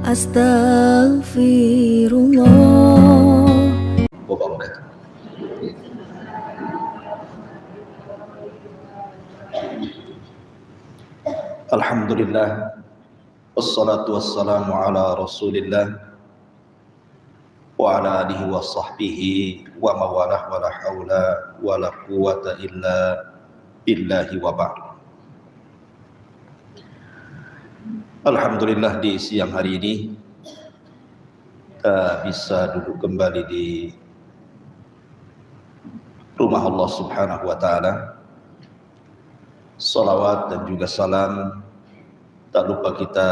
Astaghfirullah. Alhamdulillah, wassalatu wassalamu ala rasulillah wa ala alihi wa sahbihi wa mawalah wa la hawla wa la quwata illa billahi wa ba'd. Alhamdulillah, di siang hari ini kita bisa duduk kembali di rumah Allah Subhanahu wa ta'ala. Salawat dan juga salam tak lupa kita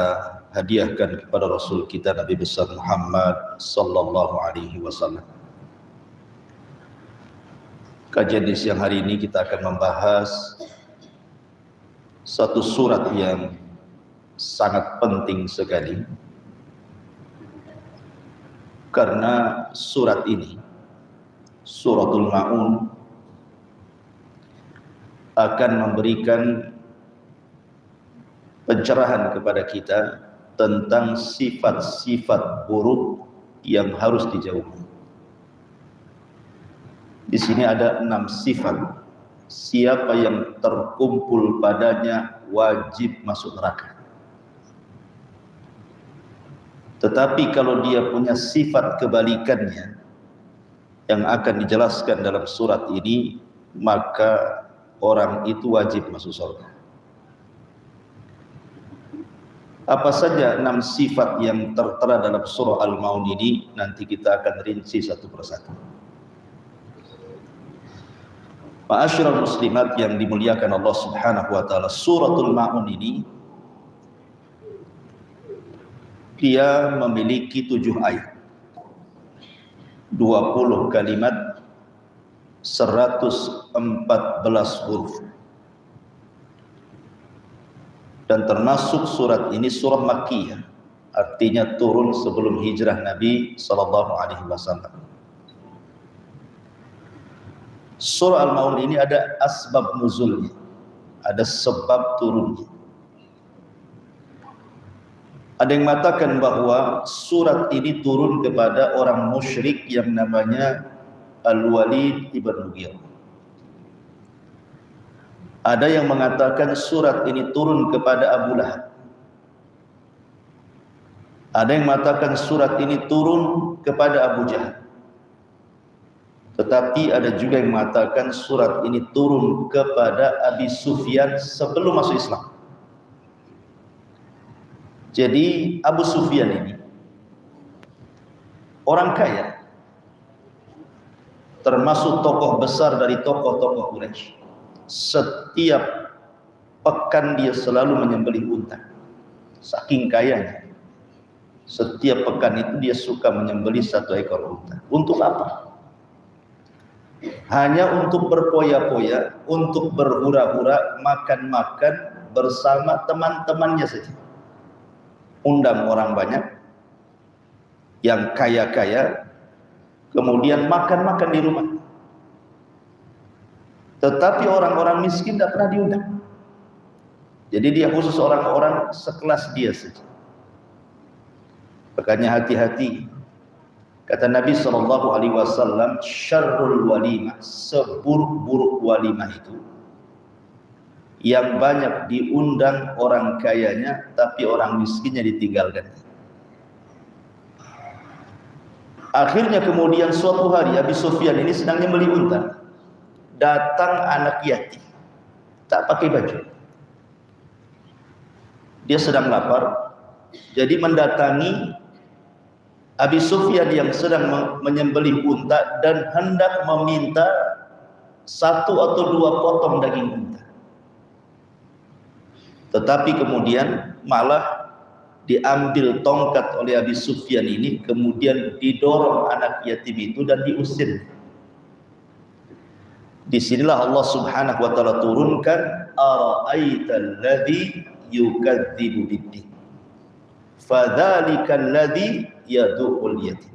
hadiahkan kepada Rasul kita Nabi besar Muhammad sallallahu alaihi wasallam. Kajian di siang hari ini kita akan membahas satu surat yang sangat penting sekali, karena surat ini, Suratul Ma'un, akan memberikan pencerahan kepada kita tentang sifat-sifat buruk yang harus dijauhi. Di sini ada 6 sifat. Siapa yang terkumpul padanya wajib masuk neraka. Tetapi kalau dia punya sifat kebalikannya yang akan dijelaskan dalam surat ini, maka orang itu wajib masuk surga. Apa saja 6 sifat yang tertera dalam surah Al-Maun ini? Nanti kita akan rinci satu persatu. Ma'asyiral muslimat yang dimuliakan Allah Subhanahu wa ta'ala, Suratul Ma'un ini dia memiliki 7 ayat, 20 kalimat, 114 huruf. Dan termasuk surat ini surah Makkiyah, artinya turun sebelum hijrah Nabi sallallahu alaihi wasallam. Surah Al-Maun ini ada asbab nuzulnya, ada sebab turunnya. Ada yang mengatakan bahwa surat ini turun kepada orang musyrik yang namanya Al-Walid ibn Mughirah. Ada yang mengatakan surat ini turun kepada Abu Lahab. Ada yang mengatakan surat ini turun kepada Abu Jahal. Tetapi ada juga yang mengatakan surat ini turun kepada Abi Sufyan sebelum masuk Islam. Jadi Abu Sufyan ini orang kaya, termasuk tokoh besar dari tokoh-tokoh Quraisy. Setiap pekan dia selalu menyembelih unta, saking kayanya. Setiap pekan itu dia suka menyembelih 1 ekor unta. Untuk apa? Hanya untuk berpoya-poya, untuk berhura-hura, makan-makan bersama teman-temannya saja. Undang orang banyak yang kaya-kaya, kemudian makan-makan di rumah. Tetapi orang-orang miskin tidak pernah diundang. Jadi dia khusus orang-orang sekelas dia saja. Makanya hati-hati. Kata Nabi SAW, syarrul walimah, seburuk-buruk walimah itu yang banyak diundang orang kayanya, tapi orang miskinnya ditinggalkan. Akhirnya kemudian suatu hari Abi Sufyan ini sedang nyembelih unta. Datang anak yatim, tak pakai baju. Dia sedang lapar, jadi mendatangi Abi Sufyan yang sedang menyembelih unta dan hendak meminta 1 atau 2 potong daging unta. Tetapi kemudian malah diambil tongkat oleh Abi Sufyan ini, kemudian didorong anak yatim itu dan diusir. Disinilah Allah Subhanahu wa ta'ala turunkan, ara'aital ladzi yukadzibu biddin fadzalikal ladzi yad'ul yatim.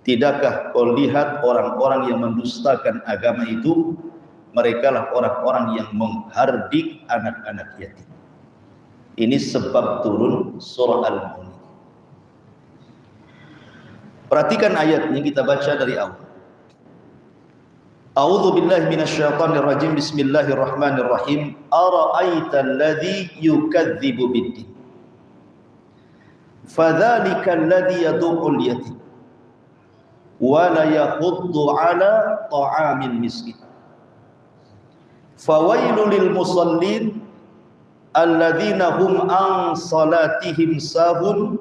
Tidakkah kau lihat orang-orang yang mendustakan agama itu? Merekalah orang-orang yang menghardik anak-anak yatim. Ini sebab turun surah Al-Maun. Perhatikan ayat yang kita baca dari awal. A'udzu billahi minasyaitonir rajim. Bismillahirrahmanirrahim. Ara'aital ladzi yukadzibu biddin. Fadzalikal ladzi yad'ul yatim wa la yahuddu 'ala ta'amil miskin. Fawailul lil musallin alladzina hum an salatihim sahun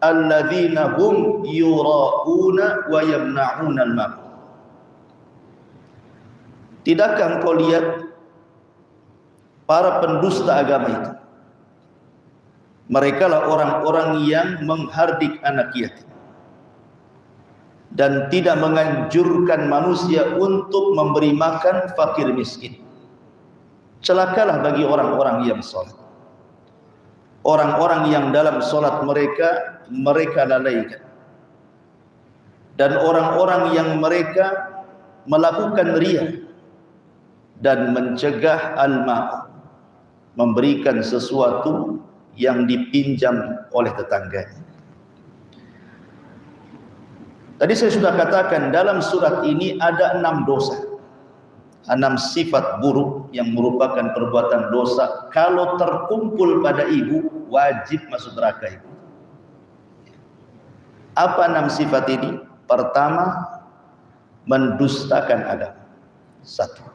alladzina hum yura'una wa yamna'una al-ma'. Tidakkah engkau lihat para pendusta agama itu? Mereka lah orang-orang yang menghardik anak yatim dan tidak menganjurkan manusia untuk memberi makan fakir miskin. Celakalah bagi orang-orang yang salat. Orang-orang yang dalam salat mereka lalaikan. Dan orang-orang yang mereka melakukan riya dan mencegah al-ma', memberikan sesuatu yang dipinjam oleh tetangganya. Tadi saya sudah katakan dalam surat ini ada 6 dosa, 6 sifat buruk yang merupakan perbuatan dosa. Kalau terkumpul pada ibu, wajib masuk neraka ibu. Apa 6 sifat ini? Pertama, mendustakan agama. 1.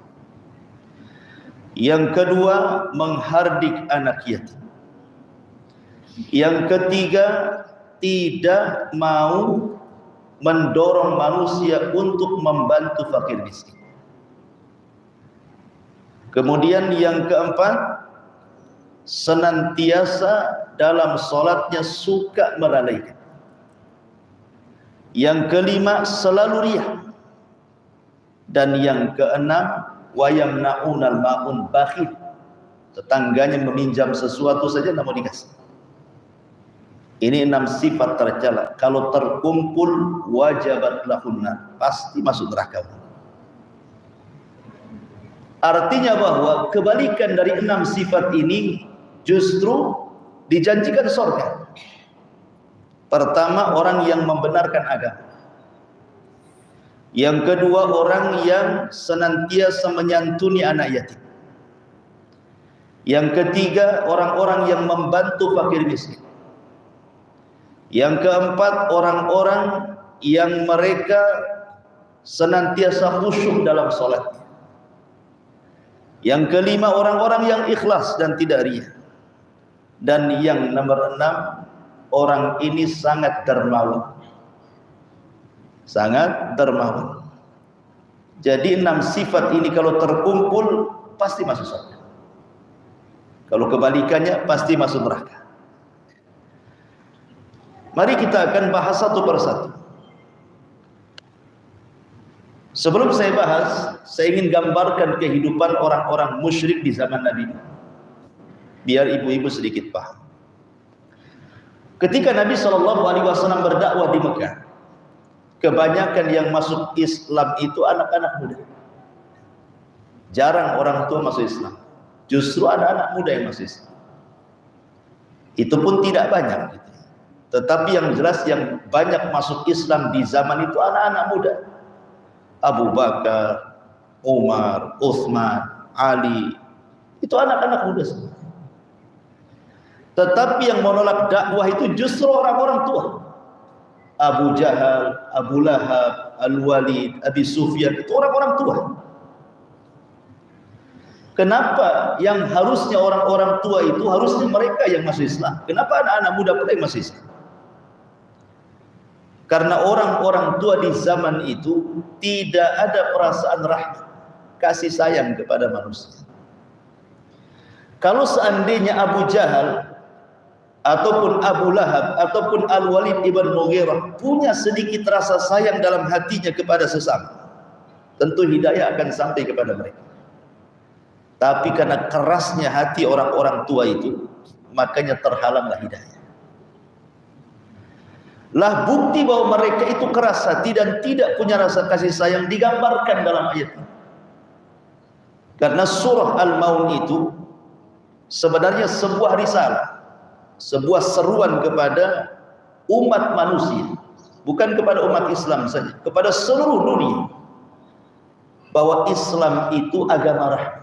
Yang kedua, menghardik anak yatim. Yang ketiga, tidak mau mendorong manusia untuk membantu fakir miskin. Kemudian yang keempat, senantiasa dalam salatnya suka melalaikan. Yang kelima, selalu riya. Dan yang keenam, wa yamna'unal ma'un, bakhil. Tetangganya meminjam sesuatu saja tidak mau dikasih. Ini 6 sifat tercela. Kalau terkumpul, wajabat lahunna, pasti masuk neraka. Artinya bahwa kebalikan dari 6 sifat ini justru dijanjikan surga. Pertama, orang yang membenarkan agama. Yang kedua, orang yang senantiasa menyantuni anak yatim. Yang ketiga, orang-orang yang membantu fakir miskin. Yang keempat, orang-orang yang mereka senantiasa khusyuk dalam salat. Yang kelima, orang-orang yang ikhlas dan tidak riya. Dan yang nomor 6, orang ini sangat dermawan. Sangat dermawan. Jadi 6 sifat ini kalau terkumpul pasti masuk surga. Kalau kebalikannya pasti masuk neraka. Mari kita akan bahas satu persatu. Sebelum saya bahas, saya ingin gambarkan kehidupan orang-orang musyrik di zaman Nabi, biar ibu-ibu sedikit paham. Ketika Nabi SAW berdakwah di Mekah, kebanyakan yang masuk Islam itu anak-anak muda. Jarang orang tua masuk Islam. Justru ada anak muda yang masuk Islam. Itu pun tidak banyak. Tetapi yang jelas yang banyak masuk Islam di zaman itu anak-anak muda. Abu Bakar, Umar, Utsman, Ali. Itu anak-anak muda semua. Tetapi yang menolak dakwah itu justru orang-orang tua. Abu Jahal, Abu Lahab, Al-Walid, Abi Sufyan, itu orang-orang tua. Kenapa yang harusnya orang-orang tua itu harusnya mereka yang masuk Islam? Kenapa anak-anak muda pula yang masuk Islam? Karena orang-orang tua di zaman itu tidak ada perasaan rahmat, kasih sayang kepada manusia. Kalau seandainya Abu Jahal ataupun Abu Lahab ataupun Al-Walid ibn Mughirah punya sedikit rasa sayang dalam hatinya kepada sesama, tentu hidayah akan sampai kepada mereka. Tapi karena kerasnya hati orang-orang tua itu, makanya terhalanglah hidayah. Lah bukti bahwa mereka itu keras hati dan tidak punya rasa kasih sayang digambarkan dalam ayat ini. Karena surah Al-Maun itu sebenarnya sebuah risalah, sebuah seruan kepada umat manusia bukan kepada umat Islam saja, kepada seluruh dunia, bahwa Islam itu agama rahmat.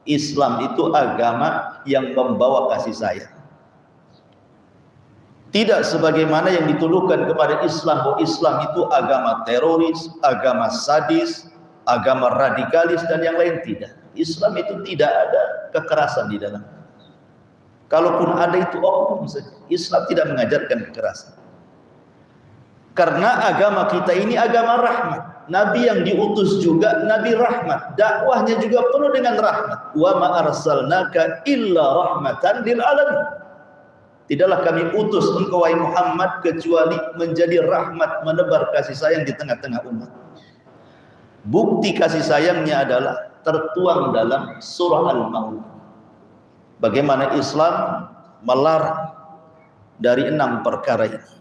Islam itu agama yang membawa kasih sayang. Tidak sebagaimana yang dituduhkan kepada Islam, bahwa Islam itu agama teroris, agama sadis, agama radikalis, dan yang lain. Tidak. Islam itu tidak ada kekerasan di dalam. Kalaupun ada, itu oknum saja. Islam tidak mengajarkan kekerasan. Karena agama kita ini agama rahmat. Nabi yang diutus juga Nabi rahmat. Dakwahnya juga penuh dengan rahmat. Wa ma arsalnaka illa rahmatan lil alamin. Tidaklah kami utus engkau wahai Muhammad kecuali menjadi rahmat, menebar kasih sayang di tengah-tengah umat. Bukti kasih sayangnya adalah tertuang dalam surah Al-Maun. Bagaimana Islam melarang dari 6 perkara ini.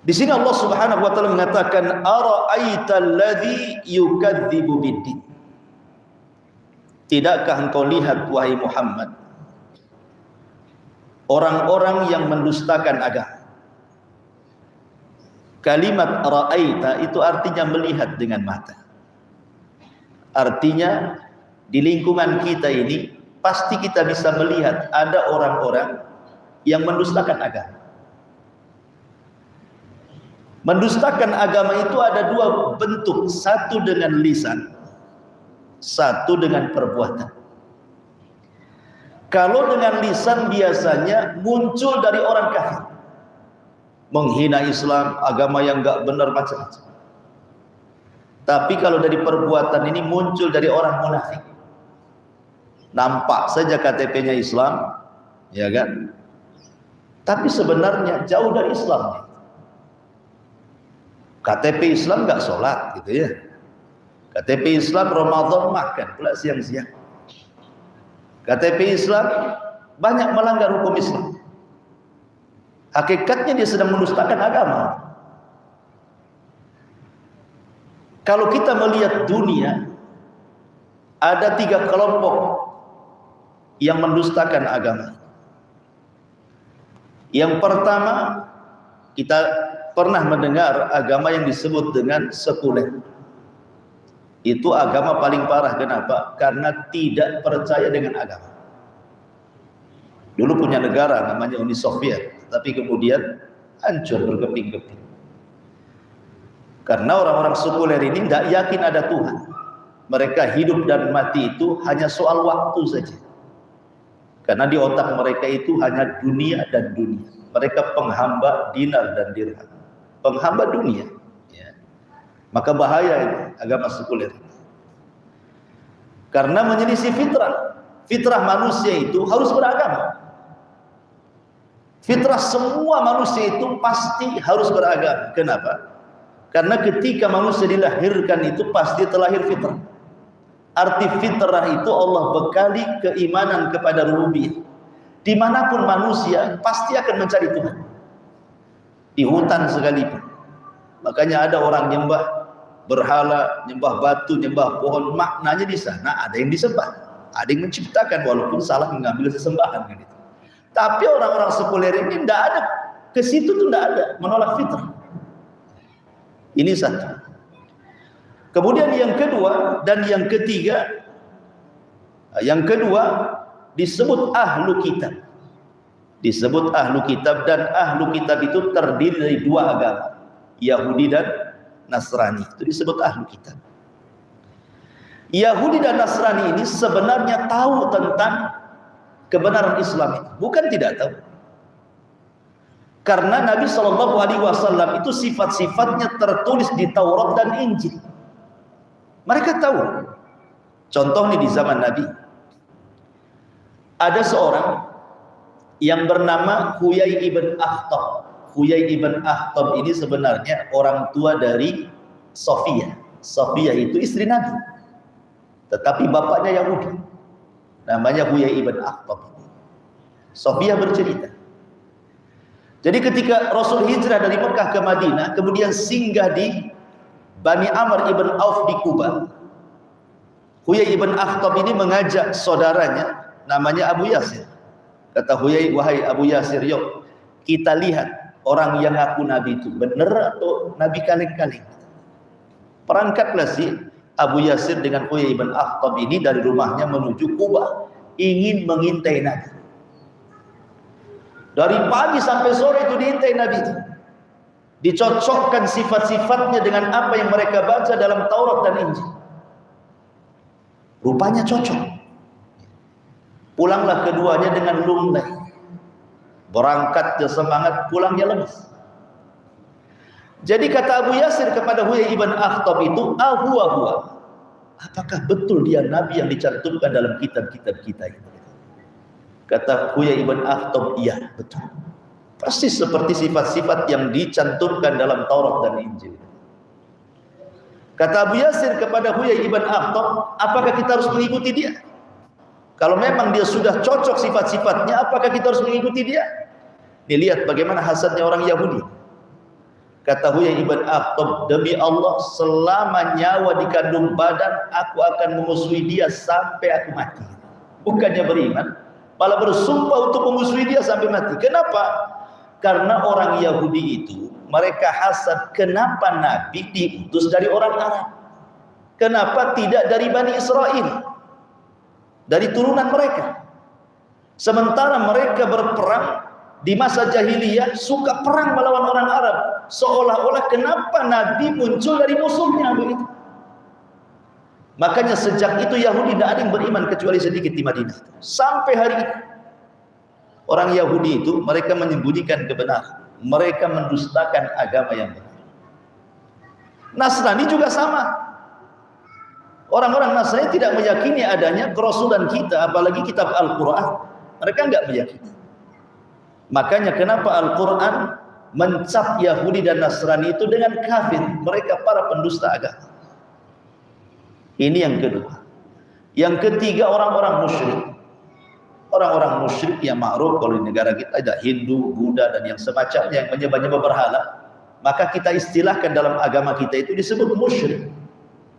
Di sini Allah Subhanahu wa taala mengatakan, ara'aital ladzi yukadzibu biddin. Tidakkah engkau lihat wahai Muhammad orang-orang yang mendustakan agama? Kalimat ra'aita itu artinya melihat dengan mata. Artinya di lingkungan kita ini pasti kita bisa melihat ada orang-orang yang mendustakan agama. Mendustakan agama itu ada 2 bentuk, satu dengan lisan, satu dengan perbuatan. Kalau dengan lisan biasanya muncul dari orang kafir, menghina Islam, agama yang enggak benar, macam-macam. Tapi kalau dari perbuatan ini muncul dari orang munafik. Nampak saja KTP-nya Islam, ya kan? Tapi sebenarnya jauh dari Islam. KTP Islam enggak sholat gitu ya. KTP Islam Ramadan makan pula siang-siang. KTP Islam banyak melanggar hukum Islam. Hakikatnya dia sedang mendustakan agama. Kalau kita melihat dunia, ada 3 kelompok yang mendustakan agama. Yang pertama, kita pernah mendengar agama yang disebut dengan sekuler. Itu agama paling parah. Kenapa? Karena tidak percaya dengan agama. Dulu punya negara namanya Uni Soviet, tapi kemudian hancur berkeping-keping. Karena orang-orang sekuler ini tidak yakin ada Tuhan. Mereka hidup dan mati itu hanya soal waktu saja. Karena di otak mereka itu hanya dunia dan dunia. Mereka penghamba dinar dan dirham. Penghamba dunia, ya. Maka bahaya ini agama sekuler. Karena menyelisih fitrah. Fitrah manusia itu harus beragama. Fitrah semua manusia itu pasti harus beragama. Kenapa? Karena ketika manusia dilahirkan itu pasti terlahir fitrah. Arti fitrah itu Allah bekali keimanan kepada rububiyah. Dimanapun manusia pasti akan mencari Tuhan. Di hutan sekalipun. Makanya ada orang nyembah berhala, nyembah batu, nyembah pohon, maknanya di sana ada yang disembah, ada yang menciptakan, walaupun salah mengambil sesembahan kan itu. Tapi orang-orang sekuler ini tidak ada, ke situ tuh tidak ada, menolak fitrah. Ini satu. Kemudian yang kedua dan yang ketiga, yang kedua disebut ahlu kitab. Disebut ahlu kitab, dan ahlu kitab itu terdiri dari 2 agama, Yahudi dan Nasrani. Itu disebut ahlu kitab. Yahudi dan Nasrani ini sebenarnya tahu tentang kebenaran Islam itu, bukan tidak tahu. Karena Nabi SAW itu sifat-sifatnya tertulis di Taurat dan Injil. Mereka tahu. Contoh nih, di zaman Nabi ada seorang yang bernama Huyai ibn Akhtab. Huyai ibn Akhtab ini sebenarnya orang tua dari Sofia. Sofia itu istri Nabi, tetapi bapaknya Yahudi. Namanya Huyai ibn Akhtab. Sofia bercerita, jadi ketika Rasul hijrah dari Mekah ke Madinah, kemudian singgah di Bani Amr ibn Auf di Kuba, Huyai ibn Akhtab ini mengajak saudaranya namanya Abu Yasir. Kata Huyai, wahai Abu Yasir, yuk kita lihat orang yang ngaku nabi itu benar atau nabi kaleng-kaleng. Perangkatlah si Abu Yasir dengan Huyai ibn Akhtab ini dari rumahnya menuju Kubah, ingin mengintai Nabi. Dari pagi sampai sore itu diintai Nabi itu. Dicocokkan sifat-sifatnya dengan apa yang mereka baca dalam Taurat dan Injil. Rupanya cocok. Pulanglah keduanya dengan lunglai. Berangkatnya semangat, pulangnya lemas. Jadi kata Abu Yasir kepada Huyai ibn Akhtab itu, huwa. Apakah betul dia nabi yang dicantumkan dalam kitab-kitab kita ini? Kata Huyai ibn Akhtab, iya betul. Persis seperti sifat-sifat yang dicantumkan dalam Taurat dan Injil. Kata Abu Yasir kepada Huyai ibn Akhtab, apakah kita harus mengikuti dia? Kalau memang dia sudah cocok sifat-sifatnya, apakah kita harus mengikuti dia? Dilihat bagaimana hasadnya orang Yahudi. Kata Huyai ibn Akhtab, demi Allah, selama nyawa di kandung badan, aku akan memusuhi dia sampai aku mati. Bukannya beriman, malah bersumpah untuk memusuhi dia sampai mati. Kenapa? Karena orang Yahudi itu, mereka hasad, kenapa Nabi diutus dari orang Arab? Kenapa tidak dari Bani Israel? Dari turunan mereka. Sementara mereka berperang di masa jahiliyah, suka perang melawan orang Arab. Seolah-olah kenapa Nabi muncul dari musuhnya begitu. Makanya sejak itu Yahudi tidak ada yang beriman kecuali sedikit di Madinah. Sampai hari ini orang Yahudi itu mereka menyembunyikan kebenaran. Mereka mendustakan agama yang benar. Nasrani juga sama. Orang-orang Nasrani tidak meyakini adanya kerasulan kita, apalagi kitab Al-Quran. Mereka enggak meyakini. Makanya kenapa Al-Quran mencap Yahudi dan Nasrani itu dengan kafir, mereka para pendusta agama. Ini yang kedua. Yang ketiga, orang-orang musyrik. Orang-orang musyrik yang ma'ruf kalau di negara kita ada Hindu, Buddha dan yang semacamnya yang menyembah-nyembah berhala, maka kita istilahkan dalam agama kita itu disebut musyrik.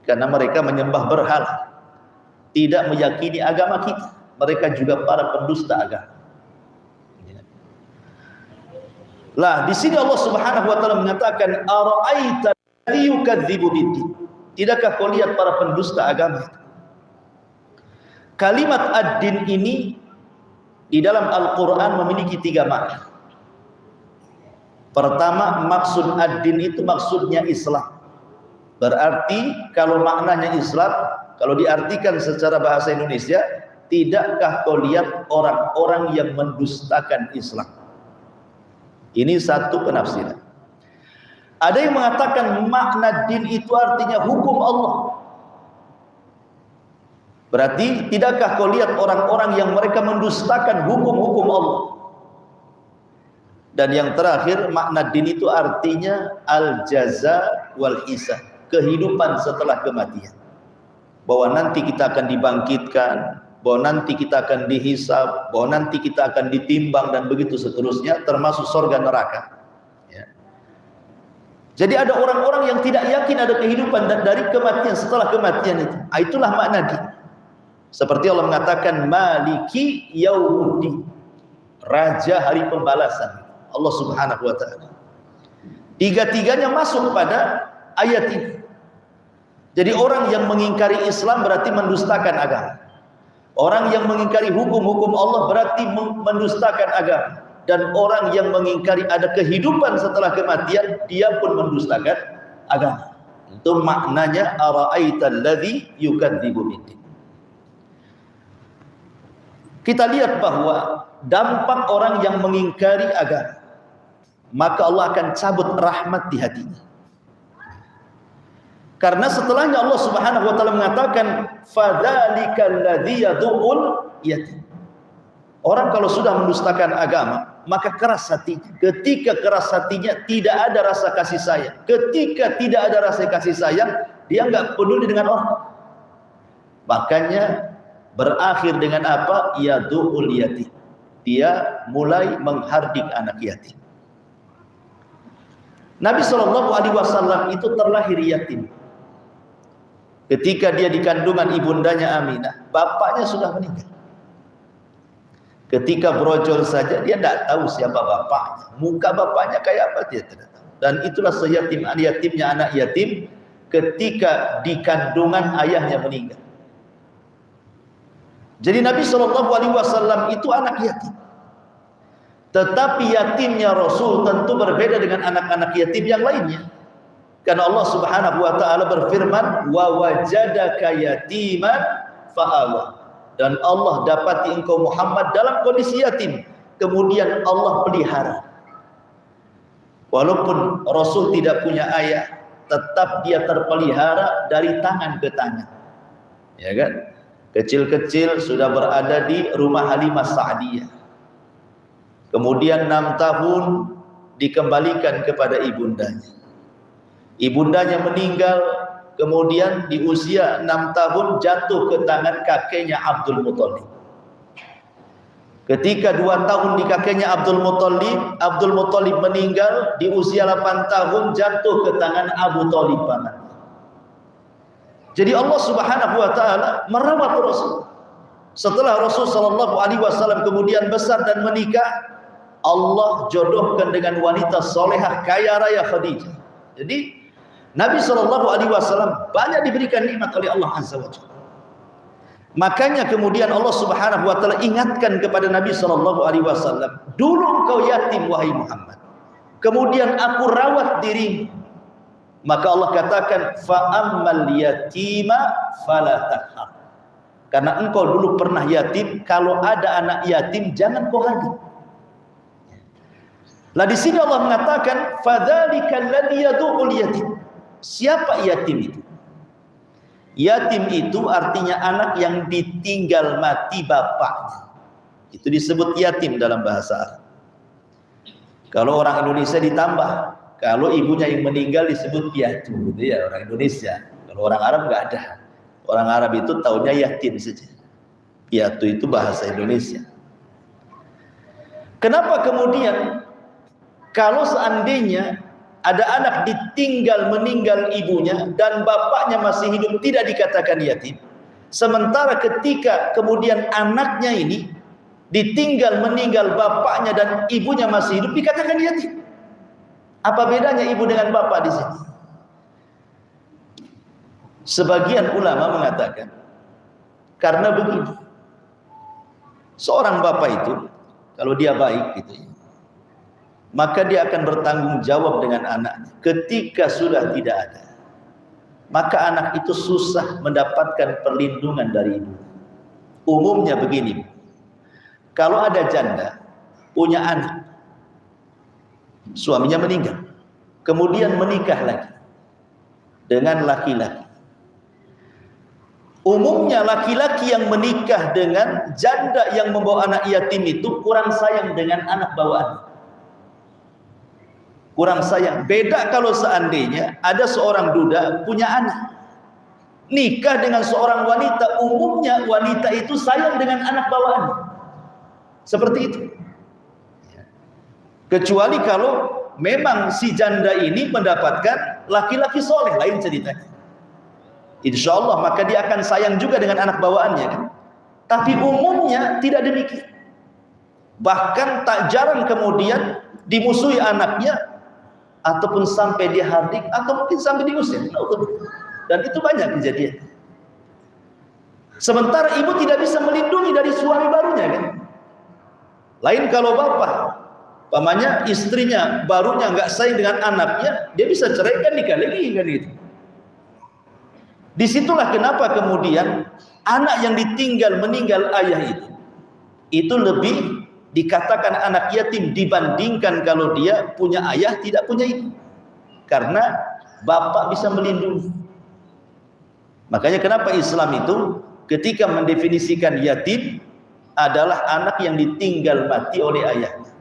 Karena mereka menyembah berhala, tidak meyakini agama kita. Mereka juga para pendusta agama. Lah, di sini Allah Subhanahu wa taala mengatakan, ara'aita alladzi yukadzibu bid-din. Tidakkah kau lihat para pendusta agama itu? Kalimat ad-din ini di dalam Al-Qur'an memiliki 3 makna. Pertama, maksud ad-din itu maksudnya Islam. Berarti kalau maknanya Islam, kalau diartikan secara bahasa Indonesia, tidakkah kau lihat orang-orang yang mendustakan Islam? Ini satu penafsiran. Ada yang mengatakan makna din itu artinya hukum Allah. Berarti tidakkah kau lihat orang-orang yang mereka mendustakan hukum-hukum Allah? Dan yang terakhir, makna din itu artinya al-jaza wal hisab, kehidupan setelah kematian. Bahwa nanti kita akan dibangkitkan, bahwa nanti kita akan dihisab, bahwa nanti kita akan ditimbang dan begitu seterusnya, termasuk surga neraka. Ya. Jadi ada orang-orang yang tidak yakin ada kehidupan dari kematian setelah kematian itu. Itulah makna din. Seperti Allah mengatakan Maliki Yaumuddin, Raja hari pembalasan, Allah Subhanahu wa taala. Tiga-tiganya masuk pada ayat ini. Jadi orang yang mengingkari Islam berarti mendustakan agama. Orang yang mengingkari hukum-hukum Allah berarti mendustakan agama. Dan orang yang mengingkari ada kehidupan setelah kematian, dia pun mendustakan agama. Itu maknanya ara'aital ladzi yukadzibu bid-din. Kita lihat bahwa dampak orang yang mengingkari agama, maka Allah akan cabut rahmat di hatinya. Karena setelahnya Allah Subhanahu wa taala mengatakan fadzalikal ladzi yad'ul yatim. Orang kalau sudah mendustakan agama, maka keras hatinya. Ketika keras hatinya tidak ada rasa kasih sayang. Ketika tidak ada rasa kasih sayang, dia enggak peduli dengan orang. Makanya berakhir dengan apa? Yad'ul yatim. Dia mulai menghardik anak yatim. Nabi SAW itu terlahir yatim. Ketika dia di kandungan ibundanya Aminah, bapaknya sudah meninggal. Ketika brojol saja dia tidak tahu siapa bapaknya, muka bapaknya kayak apa dia tidak tahu. Dan itulah yatimnya anak yatim ketika di kandungan ayahnya meninggal. Jadi Nabi SAW itu anak yatim. Tetapi yatimnya Rasul tentu berbeda dengan anak-anak yatim yang lainnya. Karena Allah Subhanahu wa taala berfirman, "Wa wajadaka yatiman fa'awa." Dan Allah dapati engkau Muhammad dalam kondisi yatim, kemudian Allah pelihara. Walaupun Rasul tidak punya ayah, tetap dia terpelihara dari tangan ke tangan. Ya kan? Kecil-kecil sudah berada di rumah Halimah Sa'diyah. Kemudian 6 tahun dikembalikan kepada ibundanya. Ibundanya meninggal, kemudian di usia 6 tahun jatuh ke tangan kakeknya Abdul Muthalib. Ketika 2 tahun di kakeknya Abdul Muthalib meninggal, di usia 8 tahun jatuh ke tangan Abu Thalib paman. Jadi Allah Subhanahu wa taala merawat Rasul. Setelah Rasul sallallahu alaihi wasallam kemudian besar dan menikah, Allah jodohkan dengan wanita solehah kaya raya Khadijah. Jadi Nabi SAW banyak diberikan nikmat oleh Allah Azza wa Jalla. Makanya kemudian Allah Subhanahu wa taala ingatkan kepada Nabi SAW, dulu engkau yatim wahai Muhammad, kemudian aku rawat dirimu. Maka Allah katakan, fa'ammal yatima fala taqhar. Karena engkau dulu pernah yatim, kalau ada anak yatim jangan kau hadap. Lah di sini Allah mengatakan, fadzalika alladzi yad'ul yatim. Siapa yatim itu? Yatim itu artinya anak yang ditinggal mati bapaknya. Itu disebut yatim dalam bahasa Arab. Kalau orang Indonesia ditambah, kalau ibunya yang meninggal disebut piatu, gitu ya orang Indonesia. Kalau orang Arab nggak ada. Orang Arab itu taunya yatim saja. Piatu itu bahasa Indonesia. Kenapa kemudian kalau seandainya ada anak ditinggal meninggal ibunya dan bapaknya masih hidup tidak dikatakan yatim, sementara ketika kemudian anaknya ini ditinggal meninggal bapaknya dan ibunya masih hidup dikatakan yatim? Apa bedanya ibu dengan bapak di sini? Sebagian ulama mengatakan karena begini, seorang bapak itu kalau dia baik gitu ya, maka dia akan bertanggung jawab dengan anaknya. Ketika sudah tidak ada, maka anak itu susah mendapatkan perlindungan dari ibu. Umumnya begini, kalau ada janda punya anak, suaminya meninggal, kemudian menikah lagi dengan laki-laki. Umumnya laki-laki yang menikah dengan janda yang membawa anak yatim itu kurang sayang dengan anak bawaan. Kurang sayang. Beda kalau seandainya ada seorang duda punya anak, nikah dengan seorang wanita, umumnya wanita itu sayang dengan anak bawaan. Seperti itu. Kecuali kalau memang si janda ini mendapatkan laki-laki soleh, lain ceritanya. Insya Allah maka dia akan sayang juga dengan anak bawaannya kan? Tapi umumnya tidak demikian. Bahkan tak jarang kemudian dimusuhi anaknya, ataupun sampai dia hardik, atau mungkin sampai diusir. Dan itu banyak kejadian. Sementara ibu tidak bisa melindungi dari suami barunya kan? Lain kalau bapak, pamannya istrinya barunya nggak sayang dengan anaknya, dia bisa ceraikan nikah lagi kan itu. Disitulah kenapa kemudian anak yang ditinggal meninggal ayah itu lebih dikatakan anak yatim dibandingkan kalau dia punya ayah tidak punya ibu. Karena bapak bisa melindungi. Makanya kenapa Islam itu ketika mendefinisikan yatim adalah anak yang ditinggal mati oleh ayahnya.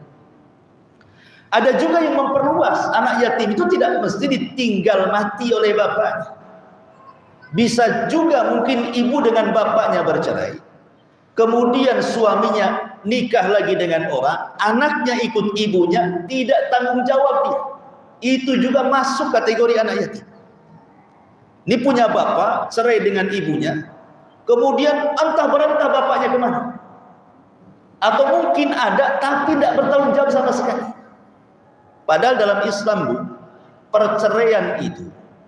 Ada juga yang memperluas, anak yatim itu tidak mesti ditinggal mati oleh bapaknya. Bisa juga mungkin ibu dengan bapaknya bercerai, kemudian suaminya nikah lagi dengan orang, anaknya ikut ibunya, tidak tanggung jawab dia. Itu juga masuk kategori anak yatim. Ini punya bapak, cerai dengan ibunya, kemudian entah berantah bapaknya kemana. Atau mungkin ada tapi tidak bertanggung jawab sama sekali. Padahal dalam Islam, Bu, perceraian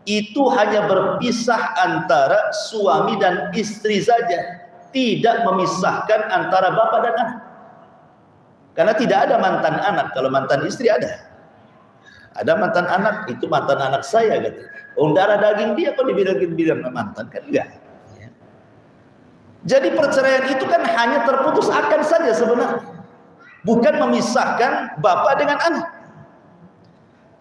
itu hanya berpisah antara suami dan istri saja, tidak memisahkan antara bapak dan anak. Karena tidak ada mantan anak. Kalau mantan istri ada mantan anak, itu mantan anak saya gitu. Darah daging dia kok dibilang mantan, kan enggak. Jadi perceraian itu kan hanya terputus akad saja sebenarnya, bukan memisahkan bapak dengan anak.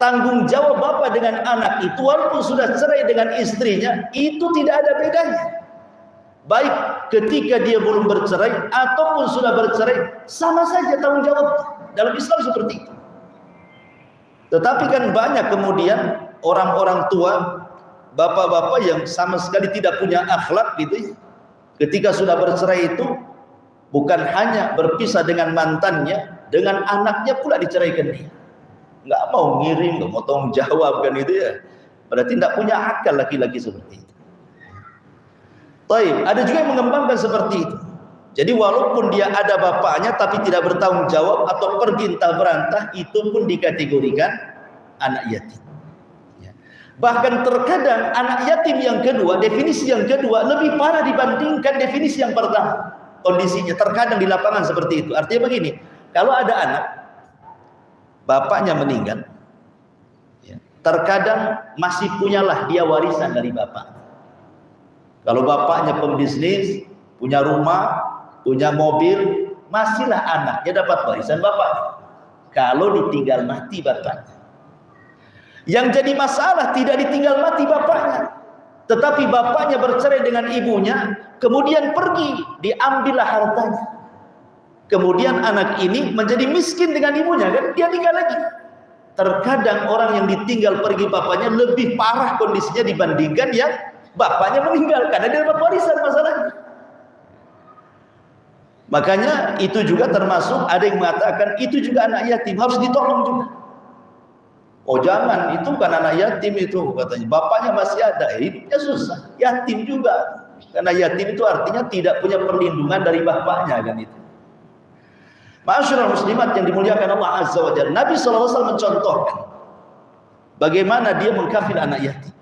Tanggung jawab bapak dengan anak itu walaupun sudah cerai dengan istrinya, itu tidak ada bedanya. Baik ketika dia belum bercerai ataupun sudah bercerai, sama saja tanggung jawab. Dalam Islam seperti itu. Tetapi kan banyak kemudian orang-orang tua, bapak-bapak yang sama sekali tidak punya akhlak gitu ya. Ketika sudah bercerai itu bukan hanya berpisah dengan mantannya, dengan anaknya pula diceraikan dia. Nggak mau ngirim, nggak mau tanggung jawab kan itu ya. Berarti tidak punya akal laki-laki seperti itu. Taib, ada juga yang mengembangkan seperti itu. Jadi walaupun dia ada bapaknya tapi tidak bertanggung jawab atau pergi entah berantah, itu pun dikategorikan anak yatim. Bahkan terkadang anak yatim yang kedua, definisi yang kedua lebih parah dibandingkan definisi yang pertama. Kondisinya terkadang di lapangan seperti itu. Artinya begini, kalau ada anak, bapaknya meninggal, terkadang masih punyalah dia warisan dari bapak. Kalau bapaknya pembisnis, punya rumah, punya mobil, masihlah anaknya dapat warisan bapak. Kalau ditinggal mati bapaknya. Yang jadi masalah tidak ditinggal mati bapaknya, tetapi bapaknya bercerai dengan ibunya, kemudian pergi, diambillah hartanya. Kemudian anak ini menjadi miskin dengan ibunya, kan dia tinggal lagi. Terkadang orang yang ditinggal pergi bapaknya lebih parah kondisinya dibandingkan yang bapaknya meninggal, karena dia dapat warisan masalahnya. Makanya itu juga termasuk, ada yang mengatakan itu juga anak yatim, harus ditolong juga. Oh jangan, itu bukan anak yatim itu katanya, bapaknya masih ada, hidupnya susah, yatim juga. Karena yatim itu artinya tidak punya perlindungan dari bapaknya kan itu. Ma'asyiral muslimat yang dimuliakan Allah Azza wa Jalla, Nabi SAW mencontohkan bagaimana dia mengkafil anak yatim.